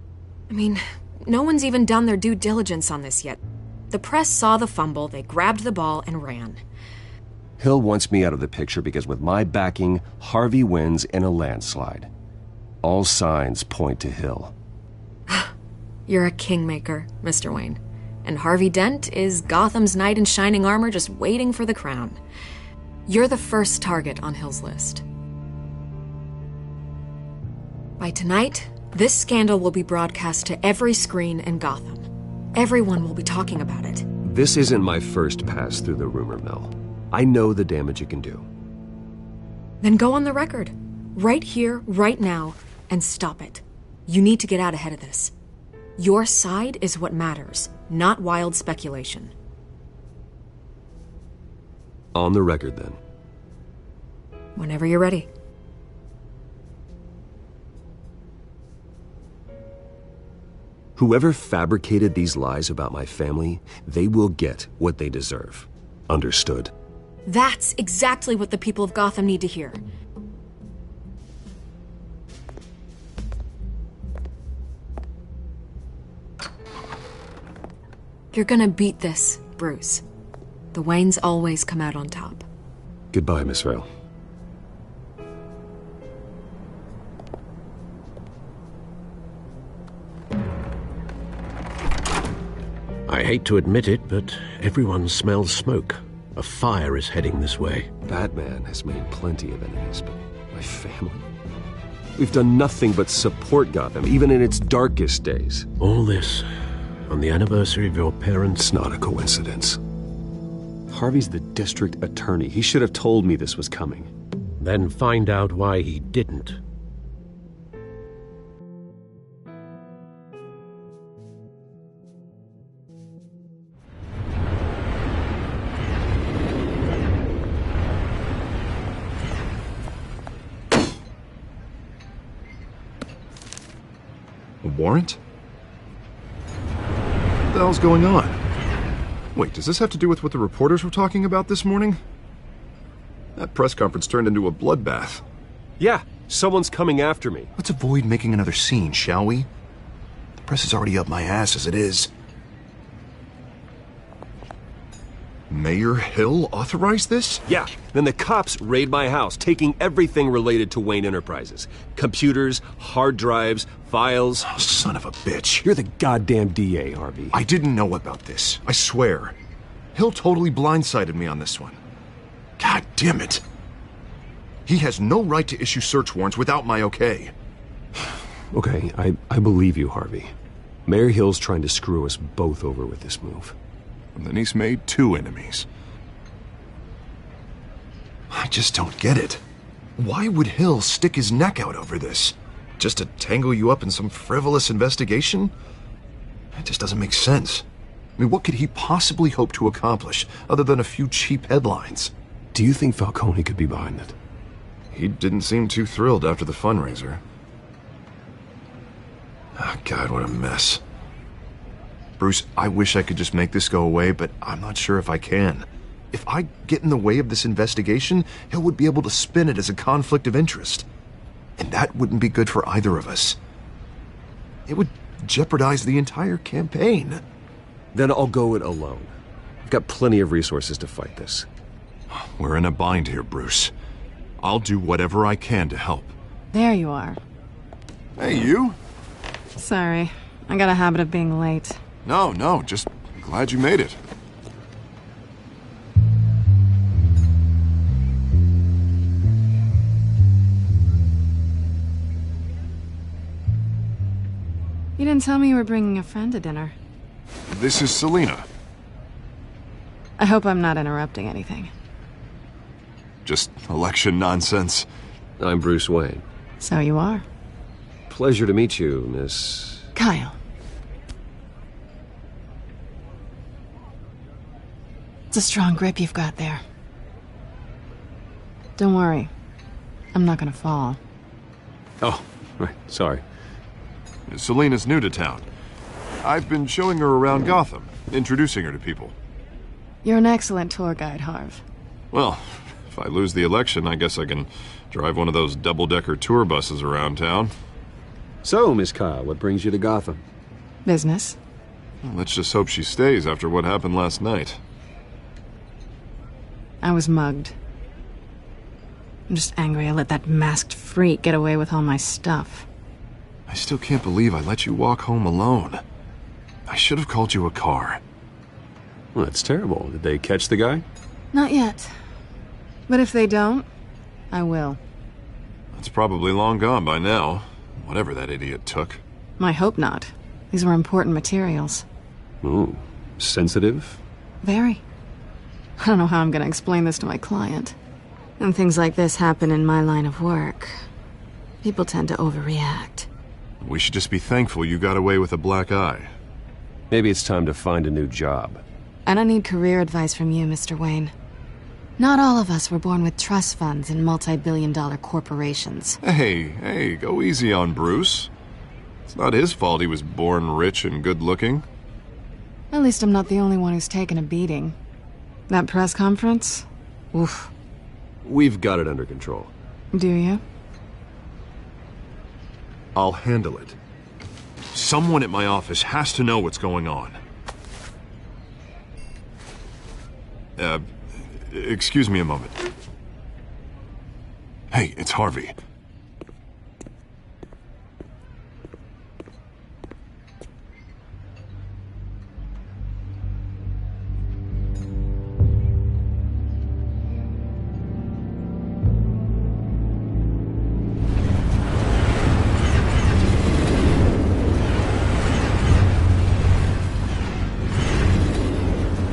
I mean, no one's even done their due diligence on this yet. The press saw the fumble, they grabbed the ball and ran. Hill wants me out of the picture because with my backing, Harvey wins in a landslide. All signs point to Hill. You're a kingmaker, Mr. Wayne. And Harvey Dent is Gotham's knight in shining armor just waiting for the crown. You're the first target on Hill's list. By tonight, this scandal will be broadcast to every screen in Gotham. Everyone will be talking about it. This isn't my first pass through the rumor mill. I know the damage it can do. Then go on the record. Right here, right now, and stop it. You need to get out ahead of this. Your side is what matters, not wild speculation. On the record, then. Whenever you're ready. Whoever fabricated these lies about my family, they will get what they deserve. Understood? That's exactly what the people of Gotham need to hear. You're gonna beat this, Bruce. The Waynes always come out on top. Goodbye, Miss Vale. I hate to admit it, but everyone smells smoke. A fire is heading this way. Batman has made plenty of enemies, but my family? We've done nothing but support Gotham, even in its darkest days. All this on the anniversary of your parents'... It's not a coincidence. Harvey's the district attorney. He should have told me this was coming. Then find out why he didn't. A warrant? What the hell's going on? Wait, does this have to do with what the reporters were talking about this morning? That press conference turned into a bloodbath. Yeah, someone's coming after me. Let's avoid making another scene, shall we? The press is already up my ass as it is. Mayor Hill authorized this? Yeah, then the cops raid my house, taking everything related to Wayne Enterprises. Computers, hard drives, files. Oh, son of a bitch. You're the goddamn DA, Harvey. I didn't know about this. I swear. Hill totally blindsided me on this one. God damn it. He has no right to issue search warrants without my okay. Okay, I believe you, Harvey. Mayor Hill's trying to screw us both over with this move. And then he's made 2 enemies. I just don't get it. Why would Hill stick his neck out over this? Just to tangle you up in some frivolous investigation? It just doesn't make sense. I mean, what could he possibly hope to accomplish other than a few cheap headlines? Do you think Falcone could be behind it? He didn't seem too thrilled after the fundraiser. Oh, God, what a mess. Bruce, I wish I could just make this go away, but I'm not sure if I can. If I get in the way of this investigation, Hill would be able to spin it as a conflict of interest. And that wouldn't be good for either of us. It would jeopardize the entire campaign. Then I'll go it alone. I've got plenty of resources to fight this. We're in a bind here, Bruce. I'll do whatever I can to help. There you are. Hey, you? Sorry. I got a habit of being late. No, just glad you made it. You didn't tell me you were bringing a friend to dinner. This is Selina. I hope I'm not interrupting anything. Just election nonsense. I'm Bruce Wayne. So you are. Pleasure to meet you, Miss... Kyle. It's a strong grip you've got there. Don't worry. I'm not gonna fall. Oh, right. Sorry. Selina's new to town. I've been showing her around Gotham, introducing her to people. You're an excellent tour guide, Harv. Well, if I lose the election, I guess I can drive one of those double-decker tour buses around town. So, Miss Kyle, what brings you to Gotham? Business. Well, let's just hope she stays after what happened last night. I was mugged. I'm just angry I let that masked freak get away with all my stuff. I still can't believe I let you walk home alone. I should have called you a car. Well, that's terrible. Did they catch the guy? Not yet. But if they don't, I will. It's probably long gone by now, whatever that idiot took. I hope not. These were important materials. Ooh, sensitive? Very. I don't know how I'm gonna explain this to my client. When things like this happen in my line of work, people tend to overreact. We should just be thankful you got away with a black eye. Maybe it's time to find a new job. I don't need career advice from you, Mr. Wayne. Not all of us were born with trust funds and multi-billion-dollar corporations. Hey, go easy on Bruce. It's not his fault he was born rich and good-looking. At least I'm not the only one who's taken a beating. That press conference? Oof. We've got it under control. Do you? I'll handle it. Someone at my office has to know what's going on. Excuse me a moment. Hey, it's Harvey.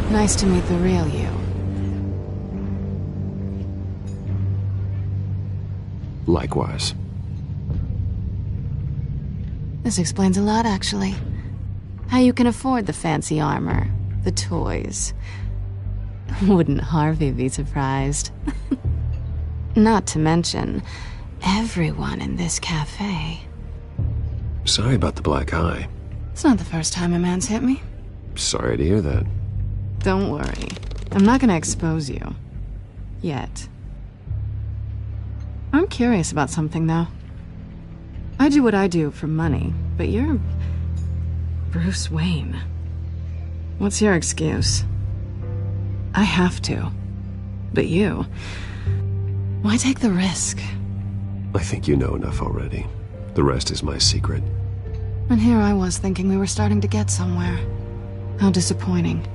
Nice to meet the real you. Likewise. This explains a lot, actually. How you can afford the fancy armor, the toys. Wouldn't Harvey be surprised? Not to mention, everyone in this cafe. Sorry about the black eye. It's not the first time a man's hit me. Sorry to hear that. Don't worry. I'm not gonna expose you. Yet. I'm curious about something, though. I do what I do for money, but you're... Bruce Wayne. What's your excuse? I have to. But you... Why take the risk? I think you know enough already. The rest is my secret. And here I was thinking we were starting to get somewhere. How disappointing.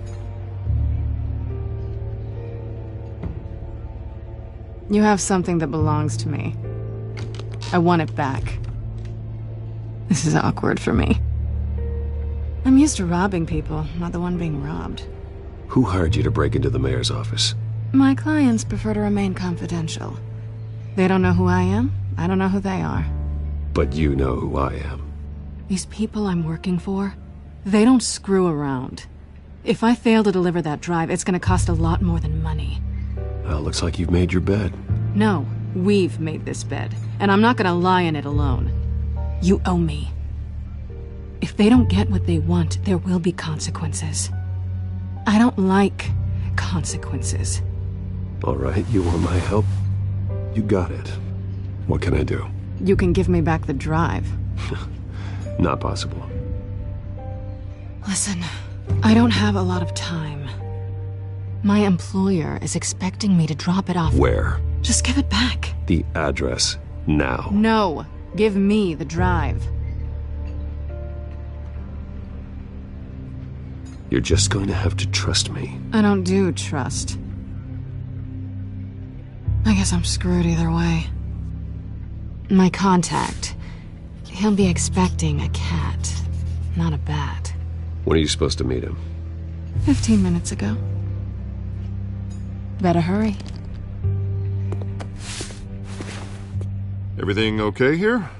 You have something that belongs to me. I want it back. This is awkward for me. I'm used to robbing people, not the one being robbed. Who hired you to break into the mayor's office? My clients prefer to remain confidential. They don't know who I am, I don't know who they are. But you know who I am. These people I'm working for, they don't screw around. If I fail to deliver that drive, it's gonna cost a lot more than money. Well, looks like you've made your bed. No, we've made this bed, and I'm not gonna lie in it alone. You owe me. If they don't get what they want, there will be consequences. I don't like consequences. All right, you want my help? You got it. What can I do? You can give me back the drive. Not possible. Listen, I don't have a lot of time. My employer is expecting me to drop it off. Where? Just give it back. the address now. No. Give me the drive. You're just going to have to trust me. I don't do trust. I guess I'm screwed either way. My contact. He'll be expecting a cat, not a bat. When are you supposed to meet him? 15 minutes ago. Better hurry. Everything okay here?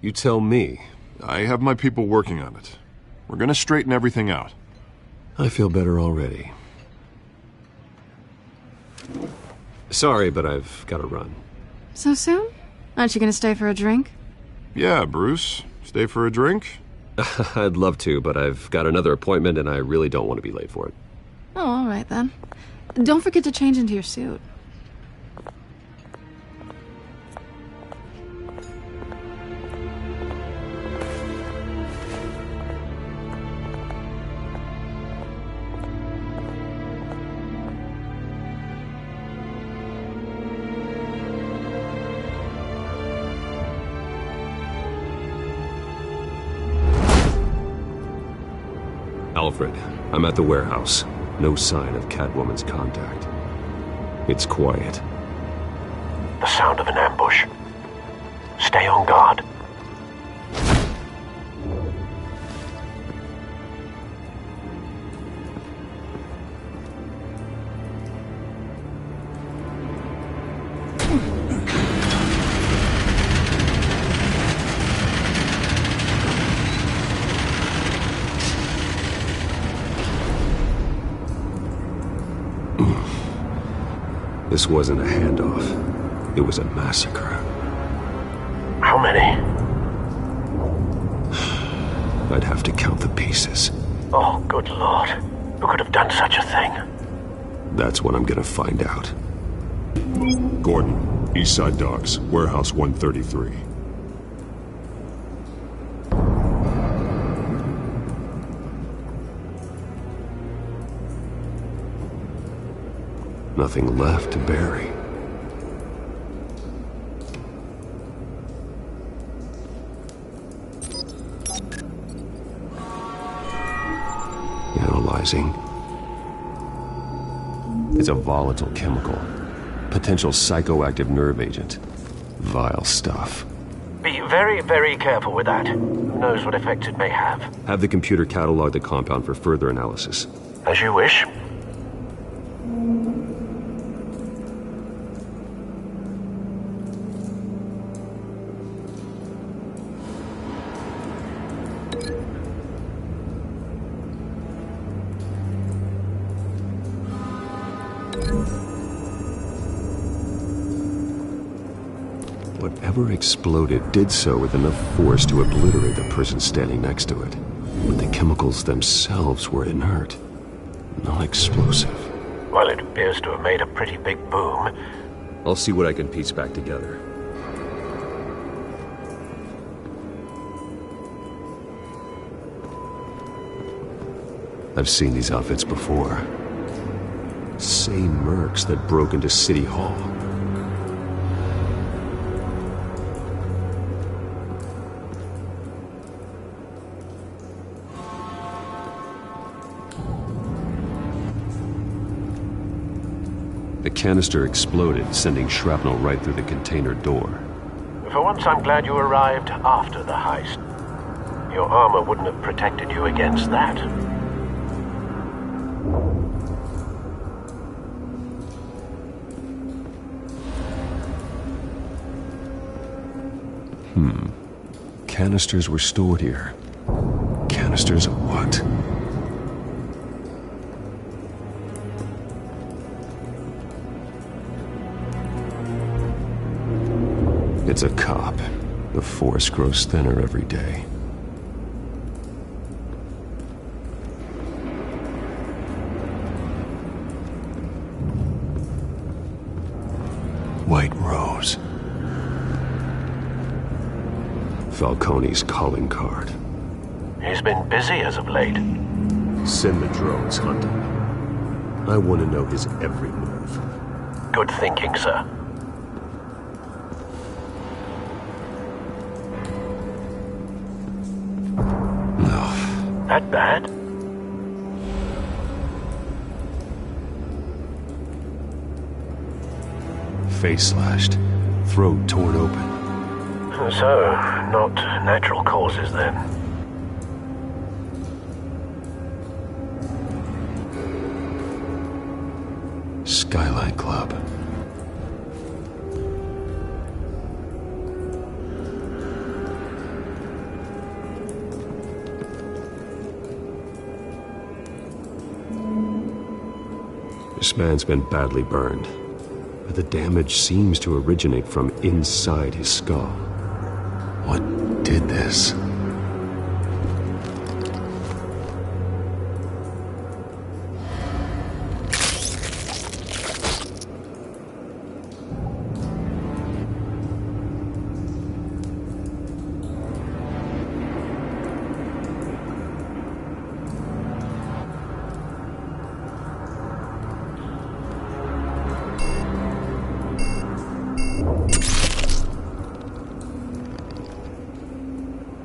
You tell me. I have my people working on it. We're gonna straighten everything out. I feel better already. Sorry, but I've got to run. So soon? Aren't you gonna stay for a drink? Yeah, Bruce. Stay for a drink? I'd love to, but I've got another appointment and I really don't want to be late for it. Oh, all right then. Don't forget to change into your suit. Alfred, I'm at the warehouse. No sign of Catwoman's contact. It's quiet. The sound of an ambush. Stay on guard. This wasn't a handoff. It was a massacre. How many? I'd have to count the pieces. Oh, good lord. Who could have done such a thing? That's what I'm gonna find out. Gordon, East Side Docks, Warehouse 133. Nothing left to bury. Analyzing. It's a volatile chemical. Potential psychoactive nerve agent. Vile stuff. Be very, very careful with that. Who knows what effect it may have. Have the computer catalog the compound for further analysis. As you wish. Whatever exploded did so with enough force to obliterate the person standing next to it. But the chemicals themselves were inert, not explosive. Well, it appears to have made a pretty big boom. I'll see what I can piece back together. I've seen these outfits before. Same mercs that broke into City Hall. The canister exploded, sending shrapnel right through the container door. For once, I'm glad you arrived after the heist. Your armor wouldn't have protected you against that. Canisters were stored here. Canisters of what? It's a cop. The force grows thinner every day. White Rose. Falcone's calling card. He's been busy as of late. Send the drones hunting. I want to know his every move. Good thinking, sir. No. That bad? Face slashed, throat torn open. So, not natural causes then. Skyline Club. This man's been badly burned, but the damage seems to originate from inside his skull. What did this?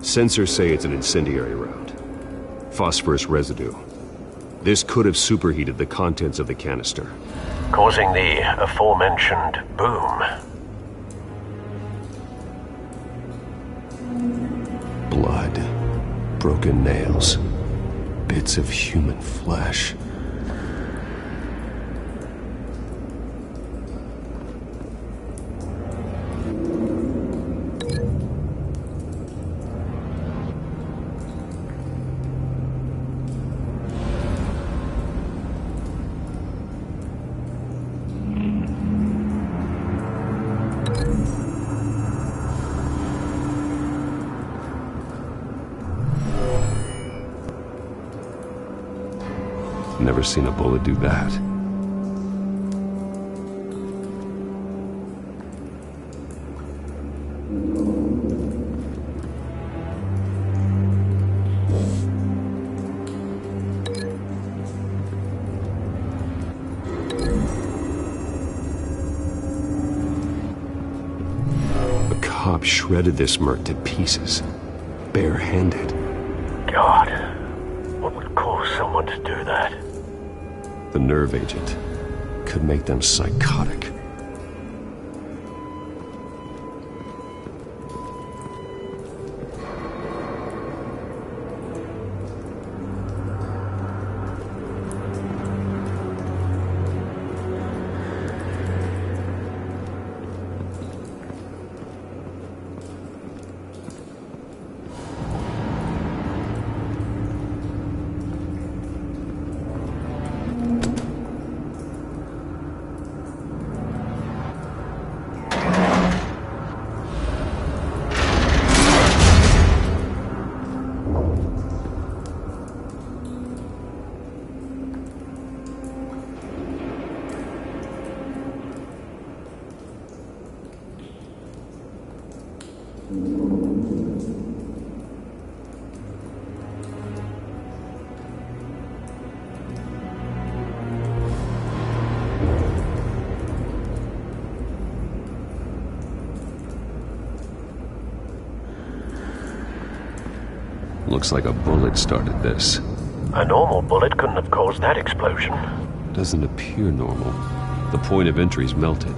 Sensors say it's an incendiary route. Phosphorus residue. This could have superheated the contents of the canister, causing the aforementioned boom. Blood, broken nails, bits of human flesh. Never seen a bullet do that. A cop shredded this merc to pieces, barehanded. God, what would cause someone to do that? The nerve agent could make them psychotic. Looks like a bullet started this. A normal bullet couldn't have caused that explosion. Doesn't appear normal. The point of entry's melted.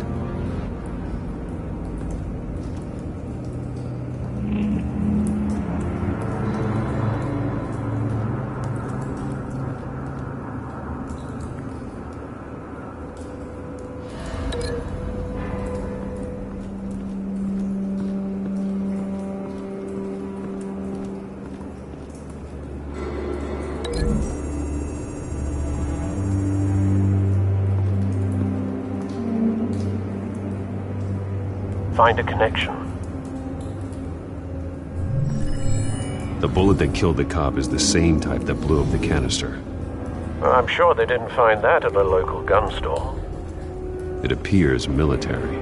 Find a connection. The bullet that killed the cop is the same type that blew up the canister. I'm sure they didn't find that at a local gun store. It appears military.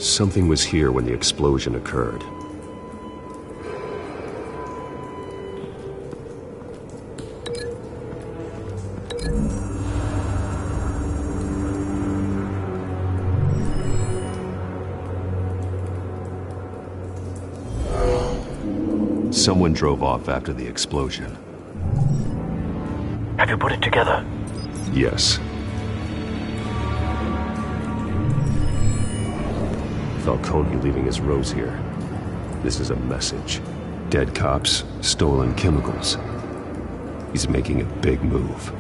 Something was here when the explosion occurred. Someone drove off after the explosion. Have you put it together? Yes. Falcone leaving his rose here. This is a message. Dead cops, stolen chemicals. He's making a big move.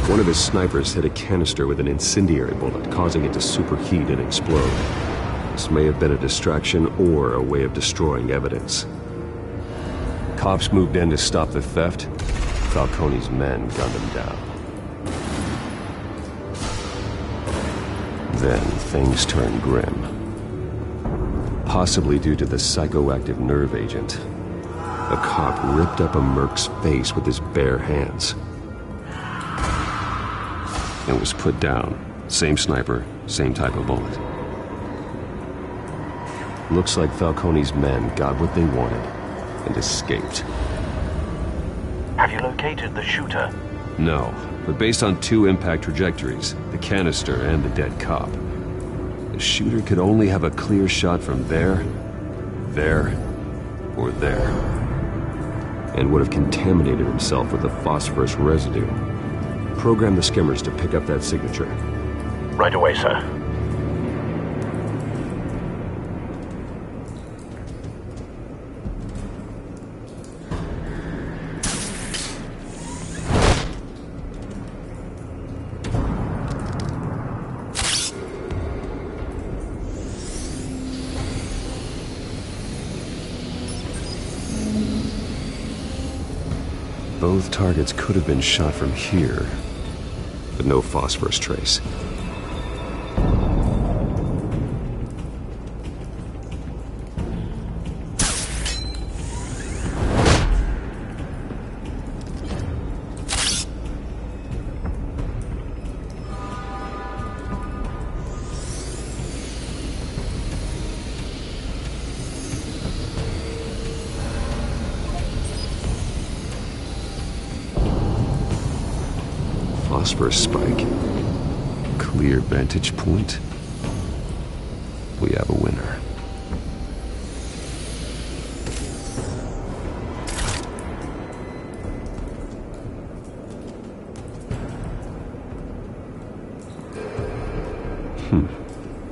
One of his snipers hit a canister with an incendiary bullet, causing it to superheat and explode. This may have been a distraction or a way of destroying evidence. Cops moved in to stop the theft. Falcone's men gunned him down. Then things turned grim. Possibly due to the psychoactive nerve agent. A cop ripped up a merc's face with his bare hands. And was put down. Same sniper, same type of bullet. Looks like Falcone's men got what they wanted and escaped. Have you located the shooter? No, but based on two impact trajectories, the canister and the dead cop, the shooter could only have a clear shot from there, or there, and would have contaminated himself with the phosphorus residue. Program the skimmers to pick up that signature. Right away, sir. Both targets could have been shot from here, but no phosphorus trace. Phosphorus spike. Clear vantage point. We have a winner.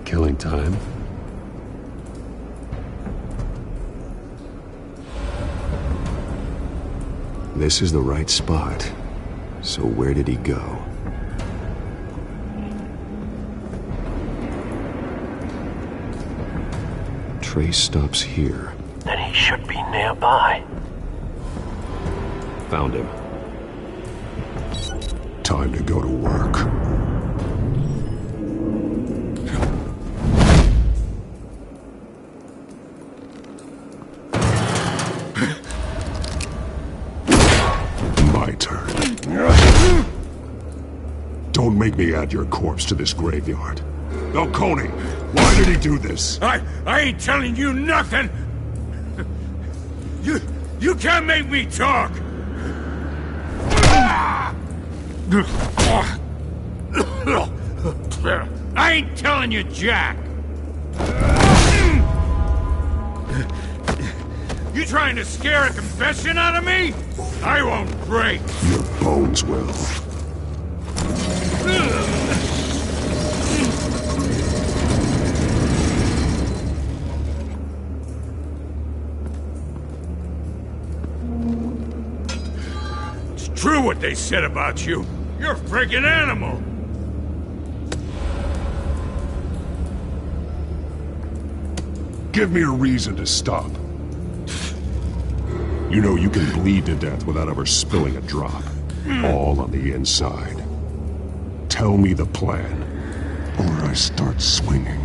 Killing time. This is the right spot. So where did he go? Trace stops here. Then he should be nearby. Found him. Time to go to work. My turn. Don't make me add your corpse to this graveyard. Falcone, why did he do this? I ain't telling you nothing! You can't make me talk! I ain't telling you jack! You trying to scare a confession out of me? I won't break! Your bones will. It's true what they said about you. You're a freaking animal! Give me a reason to stop. You know you can bleed to death without ever spilling a drop. All on the inside. Tell me the plan, or I start swinging.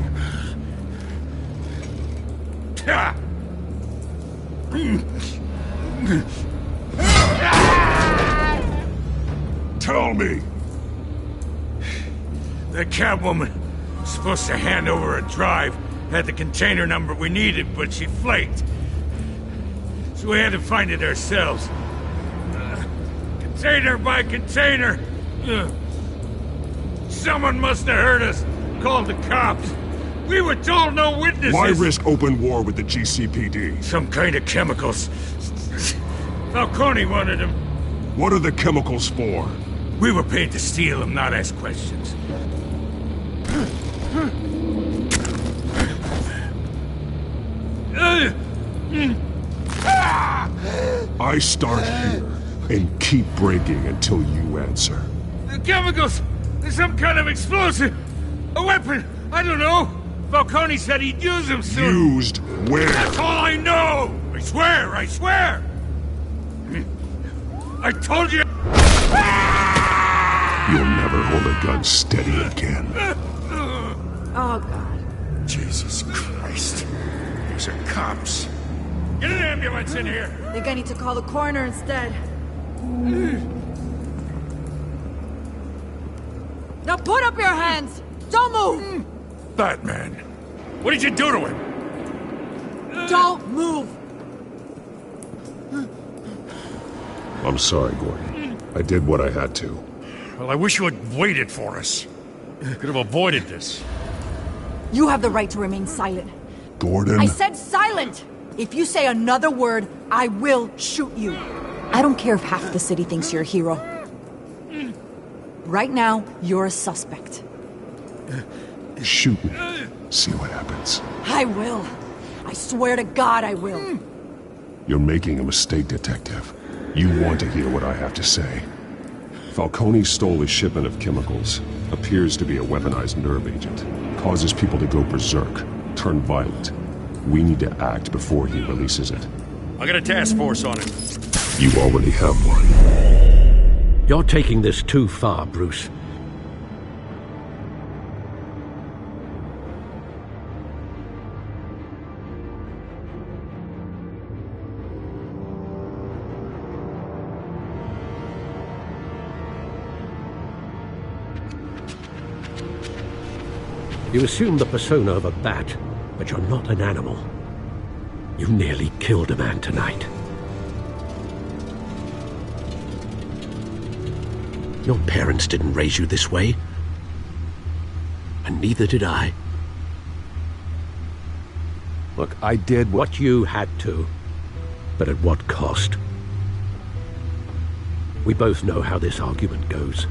Tell me! The Catwoman was supposed to hand over a drive, had the container number we needed, but she flaked. So we had to find it ourselves. Container by container. Someone must have heard us, called the cops. We were told no witnesses. Why risk open war with the GCPD? Some kind of chemicals. Falcone wanted them. What are the chemicals for? We were paid to steal them, not ask questions. I start here and keep breaking until you answer. The chemicals! There's some kind of explosive! A weapon! I don't know! Falcone said he'd use them soon! Used where? That's all I know! I swear! I swear! I told you! You'll never hold a gun steady again. Oh, God. Jesus Christ. These are cops. Get an ambulance in here! I think I need to call the coroner instead. Now put up your hands! Don't move! Batman, what did you do to him? Don't move! I'm sorry, Gordon. I did what I had to. Well, I wish you had waited for us. Could have avoided this. You have the right to remain silent. Gordon? I said silent! If you say another word, I will shoot you. I don't care if half the city thinks you're a hero. Right now, you're a suspect. Shoot me. See what happens. I will. I swear to God I will. You're making a mistake, Detective. You want to hear what I have to say. Falcone stole a shipment of chemicals. Appears to be a weaponized nerve agent. Causes people to go berserk, turn violent. We need to act before he releases it. I got a task force on it. You already have one. You're taking this too far, Bruce. You assume the persona of a bat, but you're not an animal. You nearly killed a man tonight. Your parents didn't raise you this way. And neither did I. Look, I did what you had to. But at what cost? We both know how this argument goes.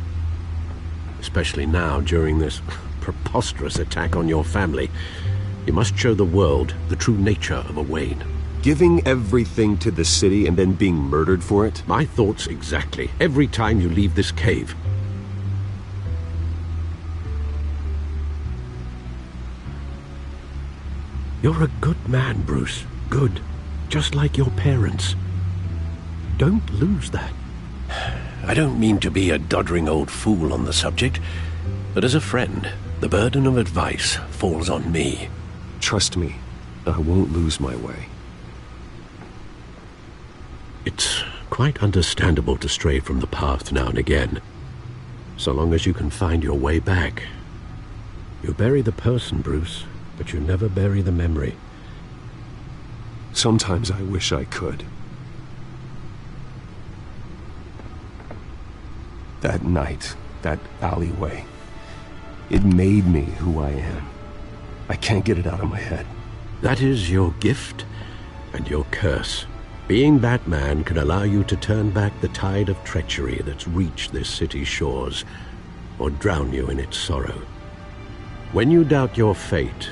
Especially now, during this preposterous attack on your family. You must show the world the true nature of a Wayne. Giving everything to the city and then being murdered for it? My thoughts exactly. Every time you leave this cave. You're a good man, Bruce. Good. Just like your parents. Don't lose that. I don't mean to be a doddering old fool on the subject, but as a friend, the burden of advice falls on me. Trust me, I won't lose my way. It's quite understandable to stray from the path now and again, so long as you can find your way back. You bury the person, Bruce, but you never bury the memory. Sometimes I wish I could. That night, that alleyway, it made me who I am. I can't get it out of my head. That is your gift and your curse. Being Batman can allow you to turn back the tide of treachery that's reached this city's shores, or drown you in its sorrow. When you doubt your fate,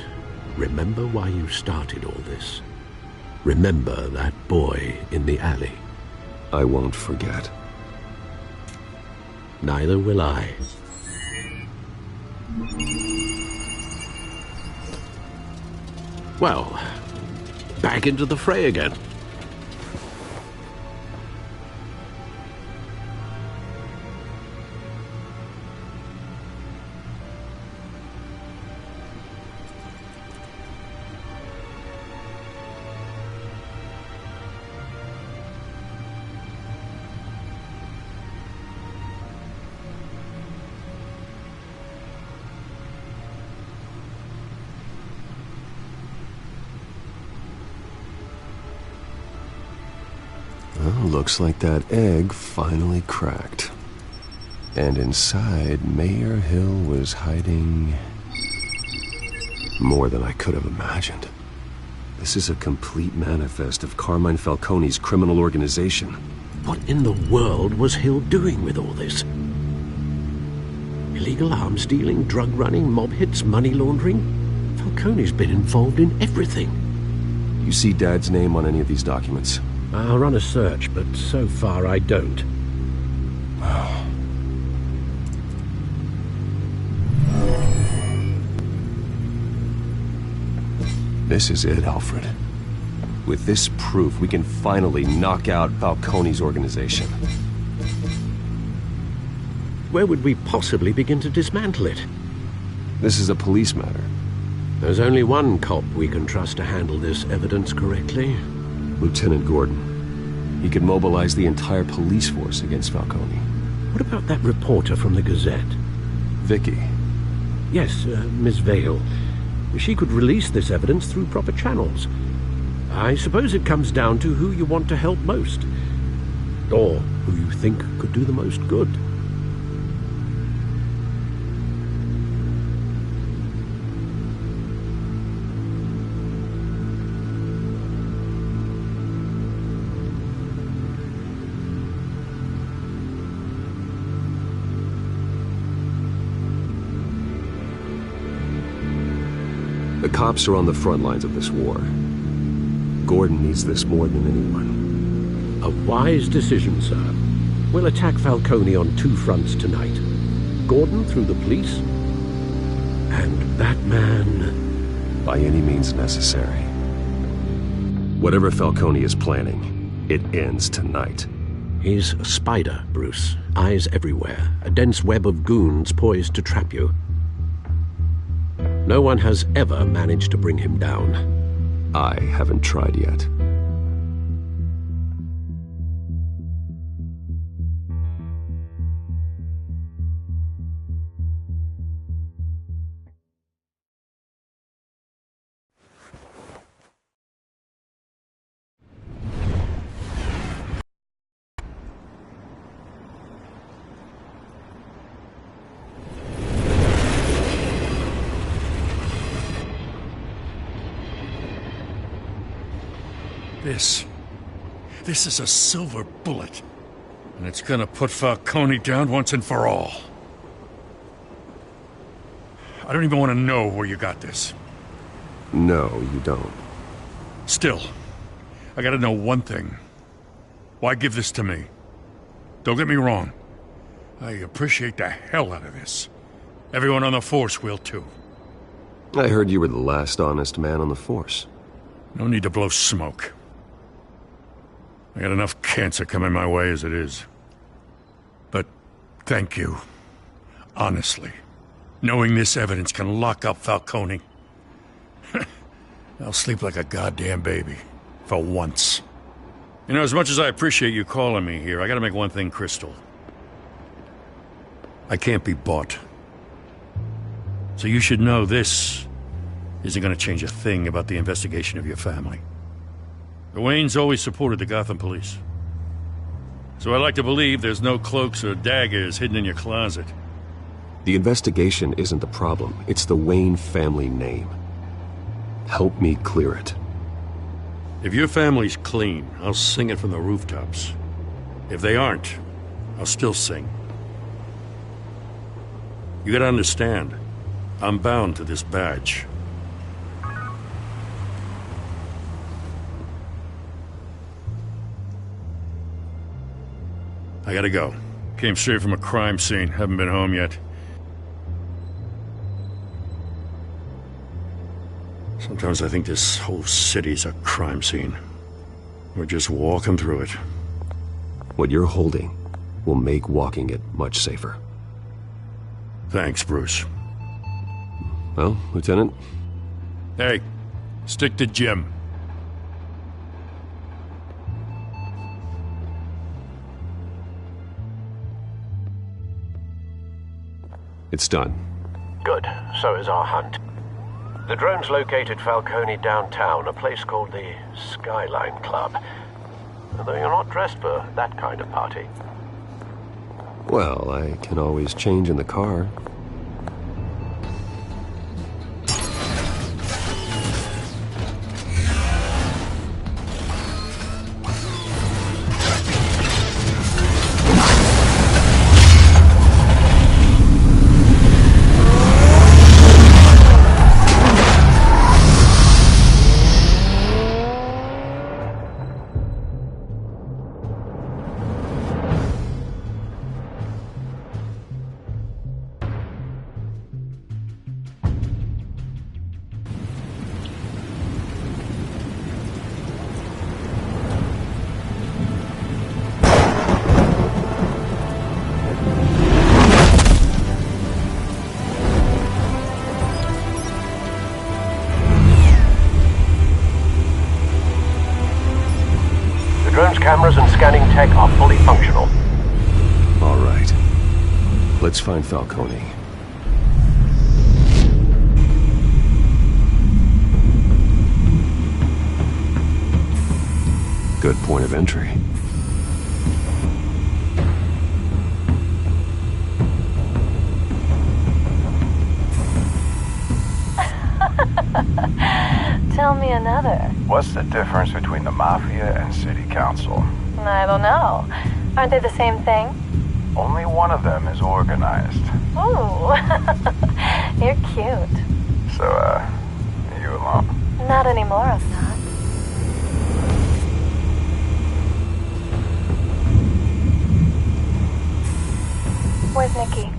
remember why you started all this. Remember that boy in the alley. I won't forget. Neither will I. Well, back into the fray again. Looks like that egg finally cracked. And inside, Mayor Hill was hiding more than I could have imagined. This is a complete manifest of Carmine Falcone's criminal organization. What in the world was Hill doing with all this? Illegal arms dealing, drug running, mob hits, money laundering? Falcone's been involved in everything. You see Dad's name on any of these documents? I'll run a search, but so far I don't. This is it, Alfred. With this proof, we can finally knock out Falcone's organization. Where would we possibly begin to dismantle it? This is a police matter. There's only one cop we can trust to handle this evidence correctly. Lieutenant Gordon. He could mobilize the entire police force against Falcone. What about that reporter from the Gazette? Vicky. Yes, Miss Vale. She could release this evidence through proper channels. I suppose it comes down to who you want to help most. Or who you think could do the most good. The cops are on the front lines of this war. Gordon needs this more than anyone. A wise decision, sir. We'll attack Falcone on two fronts tonight. Gordon through the police, and Batman... by any means necessary. Whatever Falcone is planning, it ends tonight. He's a spider, Bruce. Eyes everywhere. A dense web of goons poised to trap you. No one has ever managed to bring him down. I haven't tried yet. This is a silver bullet. And it's gonna put Falcone down once and for all. I don't even want to know where you got this. No, you don't. Still, I gotta know one thing. Why give this to me? Don't get me wrong. I appreciate the hell out of this. Everyone on the force will too. I heard you were the last honest man on the force. No need to blow smoke. I got enough cancer coming my way as it is. But thank you. Honestly. Knowing this evidence can lock up Falcone. I'll sleep like a goddamn baby. For once. You know, as much as I appreciate you calling me here, I gotta make one thing crystal. I can't be bought. So you should know this isn't gonna change a thing about the investigation of your family. The Waynes always supported the Gotham police. So I like to believe there's no cloaks or daggers hidden in your closet. The investigation isn't the problem. It's the Wayne family name. Help me clear it. If your family's clean, I'll sing it from the rooftops. If they aren't, I'll still sing. You gotta understand, I'm bound to this badge. I gotta go. Came straight from a crime scene. Haven't been home yet. Sometimes I think this whole city's a crime scene. We're just walking through it. What you're holding will make walking it much safer. Thanks, Bruce. Well, Lieutenant? Hey, stick to Jim. It's done. Good. So is our hunt. The drones located Falcone downtown, a place called the Skyline Club. Although you're not dressed for that kind of party. Well, I can always change in the car. Cameras and scanning tech are fully functional. All right. Let's find Falcone. Good point of entry. Tell me another. What's the difference between the Mafia and City Council? I don't know. Aren't they the same thing? Only one of them is organized. Ooh, you're cute. So, you alone? Not anymore, I'm not. Where's Nikki?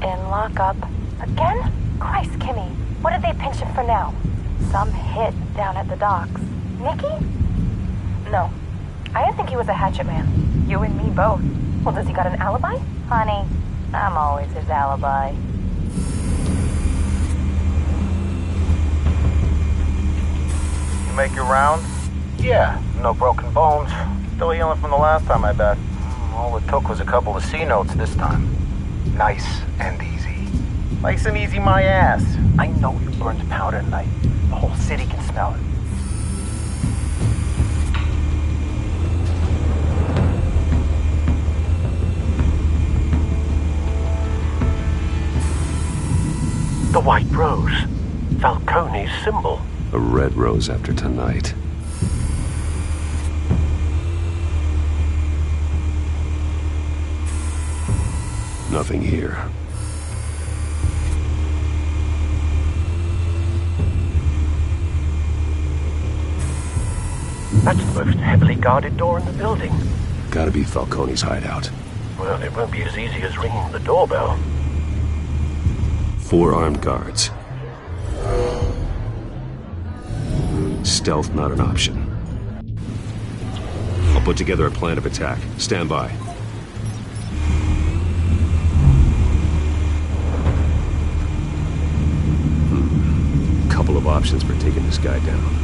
In lockup. Again? Christ, Kimmy. What did they pinch him for now? Some hit down at the docks. Nikki? No. I didn't think he was a hatchet man. You and me both. Well, does he got an alibi? Honey, I'm always his alibi. You make your round? Yeah, no broken bones. Still healing from the last time, I bet. All it took was a couple of C notes this time. Nice and easy. Nice and easy my ass. I know you burned powder tonight. The whole city can smell it. The white rose. Falcone's symbol. A red rose after tonight. Nothing here. That's the most heavily guarded door in the building. Gotta be Falcone's hideout. Well, it won't be as easy as ringing the doorbell. 4 armed guards. Stealth not an option. I'll put together a plan of attack. Stand by. Couple of options for taking this guy down.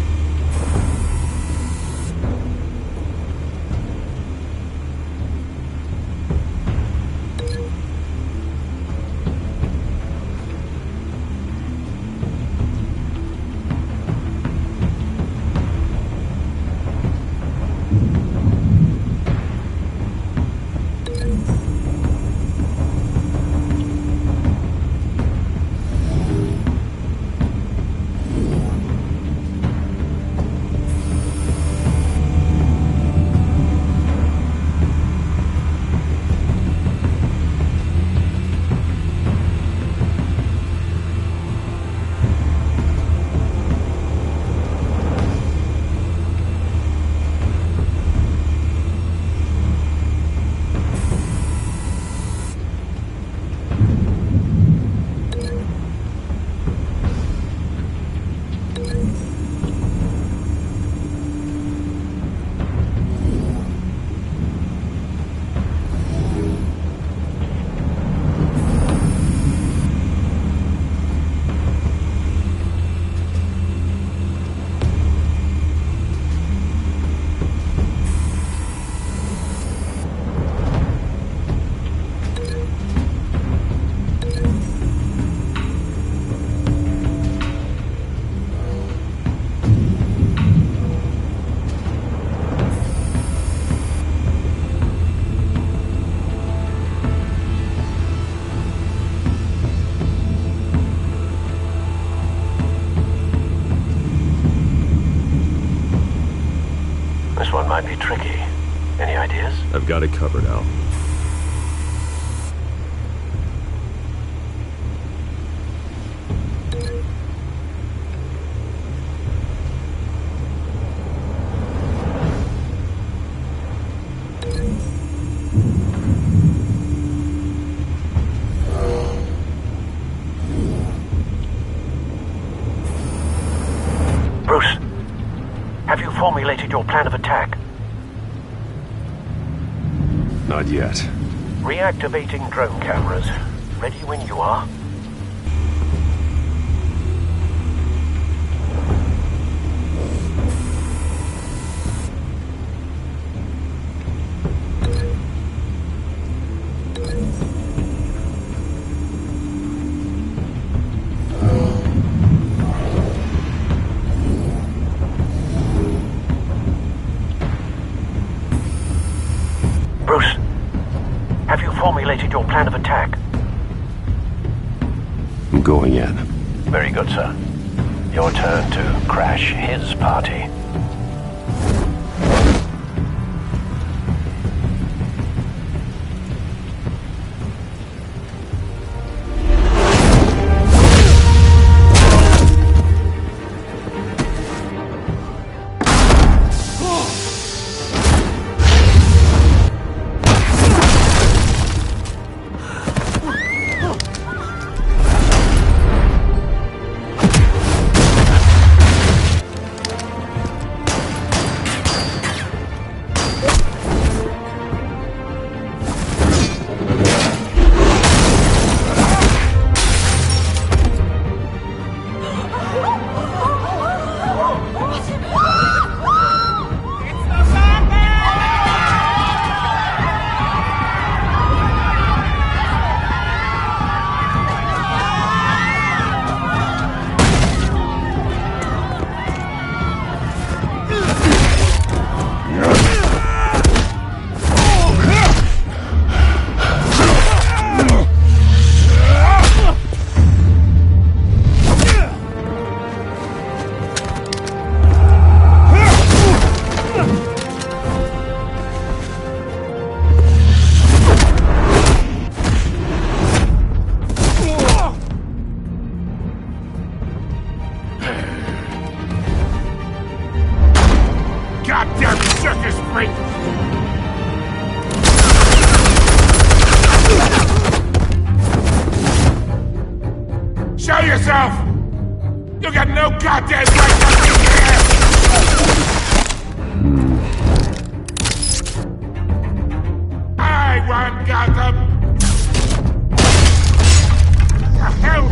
I've got it covered, Al. Bruce, have you formulated your plan of attack? Not yet. Reactivating drone cameras. Ready when you are. Bruce, have you formulated your plan of attack? I'm going in. Very good, sir. Your turn to crash his party. Goddamn circus freak! Show yourself! You got no goddamn right to be here! I want Gotham! The hell?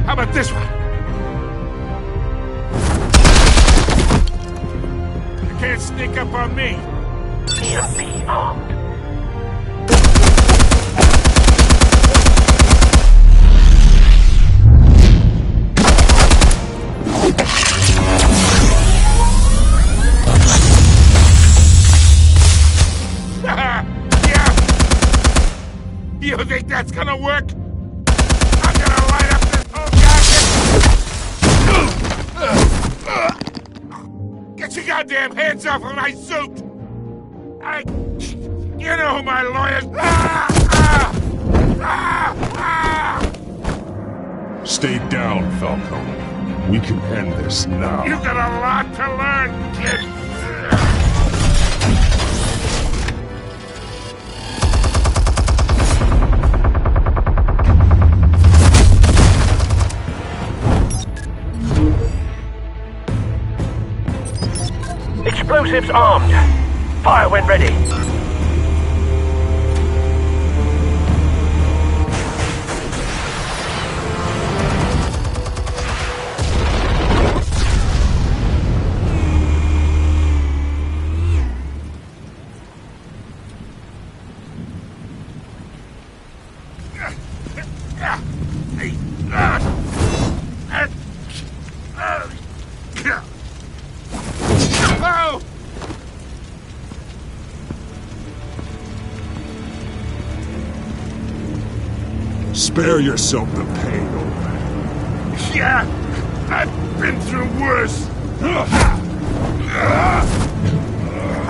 How about this one? You can't sneak up on me. EMP armed. Yeah. You think that's gonna work? I'm gonna light up this whole goddamn... Get your goddamn hands off of my suit! You know who my lawyers... Stay down, Falcone. We can end this now. You got a lot to learn, kid! Explosives armed. Fire when ready. Spare yourself the pain, old man. Yeah, I've been through worse.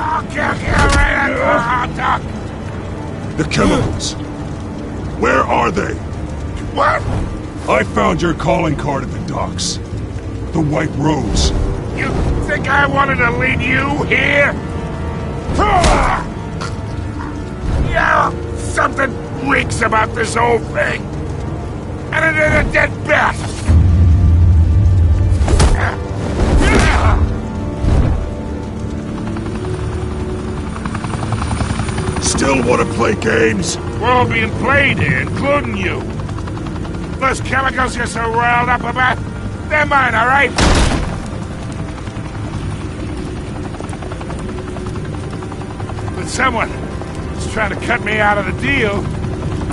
I'll kill you right at the hot dog. The chemicals. Where are they? What? I found your calling card at the docks. The White Rose. You think I wanted to lead you here? Yeah, something reeks about this whole thing. And it is a dead bat. Still want to play games? We're all being played here, including you. Those chemicals you're so riled up about, they're mine, all right? But someone is trying to cut me out of the deal,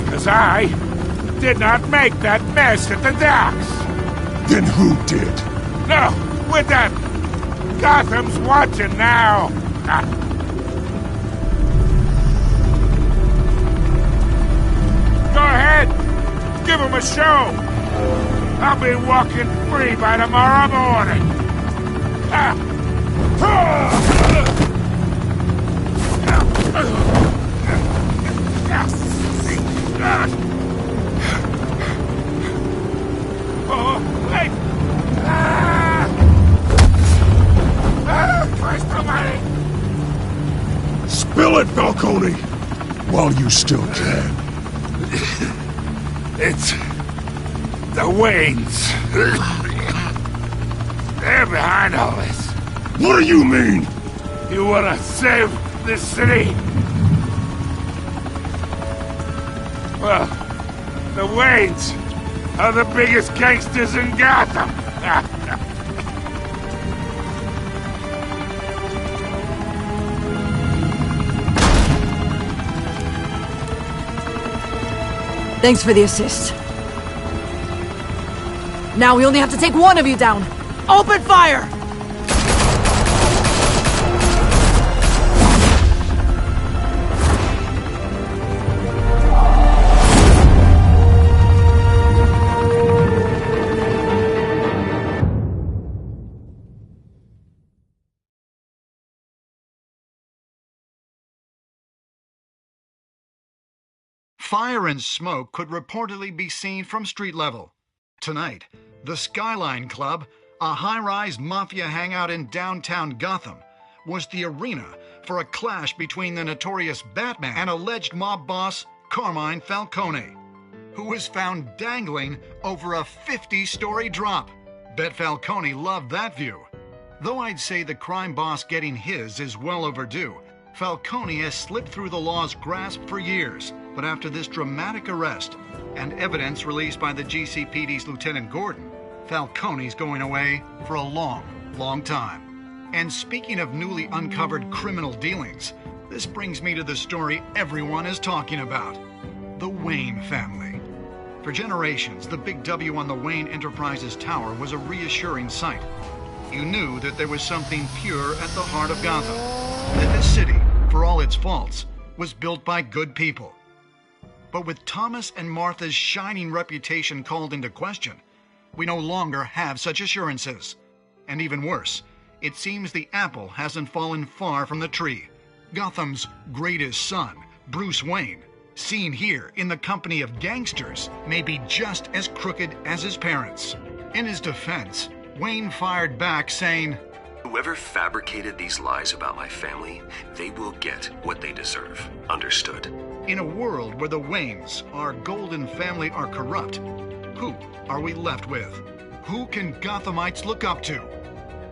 because I did not make that mess at the docks. Then who did? No, we're done. Gotham's watching now. Go ahead. Give him a show. I'll be walking free by tomorrow morning. Oh, wait! Christ almighty! Spill it, Falcone! While you still can. It's the Waynes. They're behind all this. What do you mean? You wanna save this city? Well, the Waynes are the biggest gangsters in Gotham. Thanks for the assist. Now we only have to take one of you down. Open fire! Fire and smoke could reportedly be seen from street level. Tonight, the Skyline Club, a high-rise mafia hangout in downtown Gotham, was the arena for a clash between the notorious Batman and alleged mob boss Carmine Falcone, who was found dangling over a 50-story drop. Bet Falcone loved that view. Though I'd say the crime boss getting his is well overdue, Falcone has slipped through the law's grasp for years. But after this dramatic arrest and evidence released by the GCPD's Lieutenant Gordon, Falcone's going away for a long, long time. And speaking of newly uncovered criminal dealings, this brings me to the story everyone is talking about: the Wayne family. For generations, the big W on the Wayne Enterprises Tower was a reassuring sight. You knew that there was something pure at the heart of Gotham, that this city, for all its faults, was built by good people. But with Thomas and Martha's shining reputation called into question, we no longer have such assurances. And even worse, it seems the apple hasn't fallen far from the tree. Gotham's greatest son, Bruce Wayne, seen here in the company of gangsters, may be just as crooked as his parents. In his defense, Wayne fired back saying, "Whoever fabricated these lies about my family, they will get what they deserve. Understood?" In a world where the Waynes, our golden family, are corrupt, who are we left with? Who can Gothamites look up to?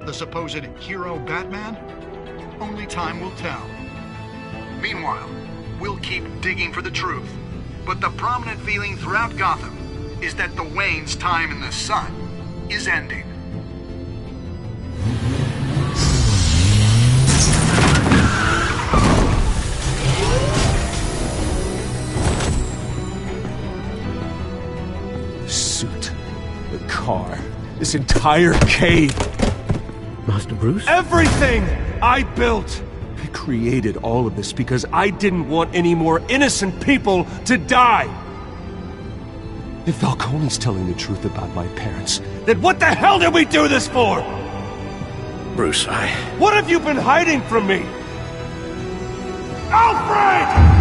The supposed hero Batman? Only time will tell. Meanwhile, we'll keep digging for the truth. But the prominent feeling throughout Gotham is that the Waynes' time in the sun is ending. The car. This entire cave. Master Bruce? Everything I built. I created all of this because I didn't want any more innocent people to die. If Falcone's telling the truth about my parents, Then what the hell did we do this for? Bruce, What have you been hiding from me? Alfred!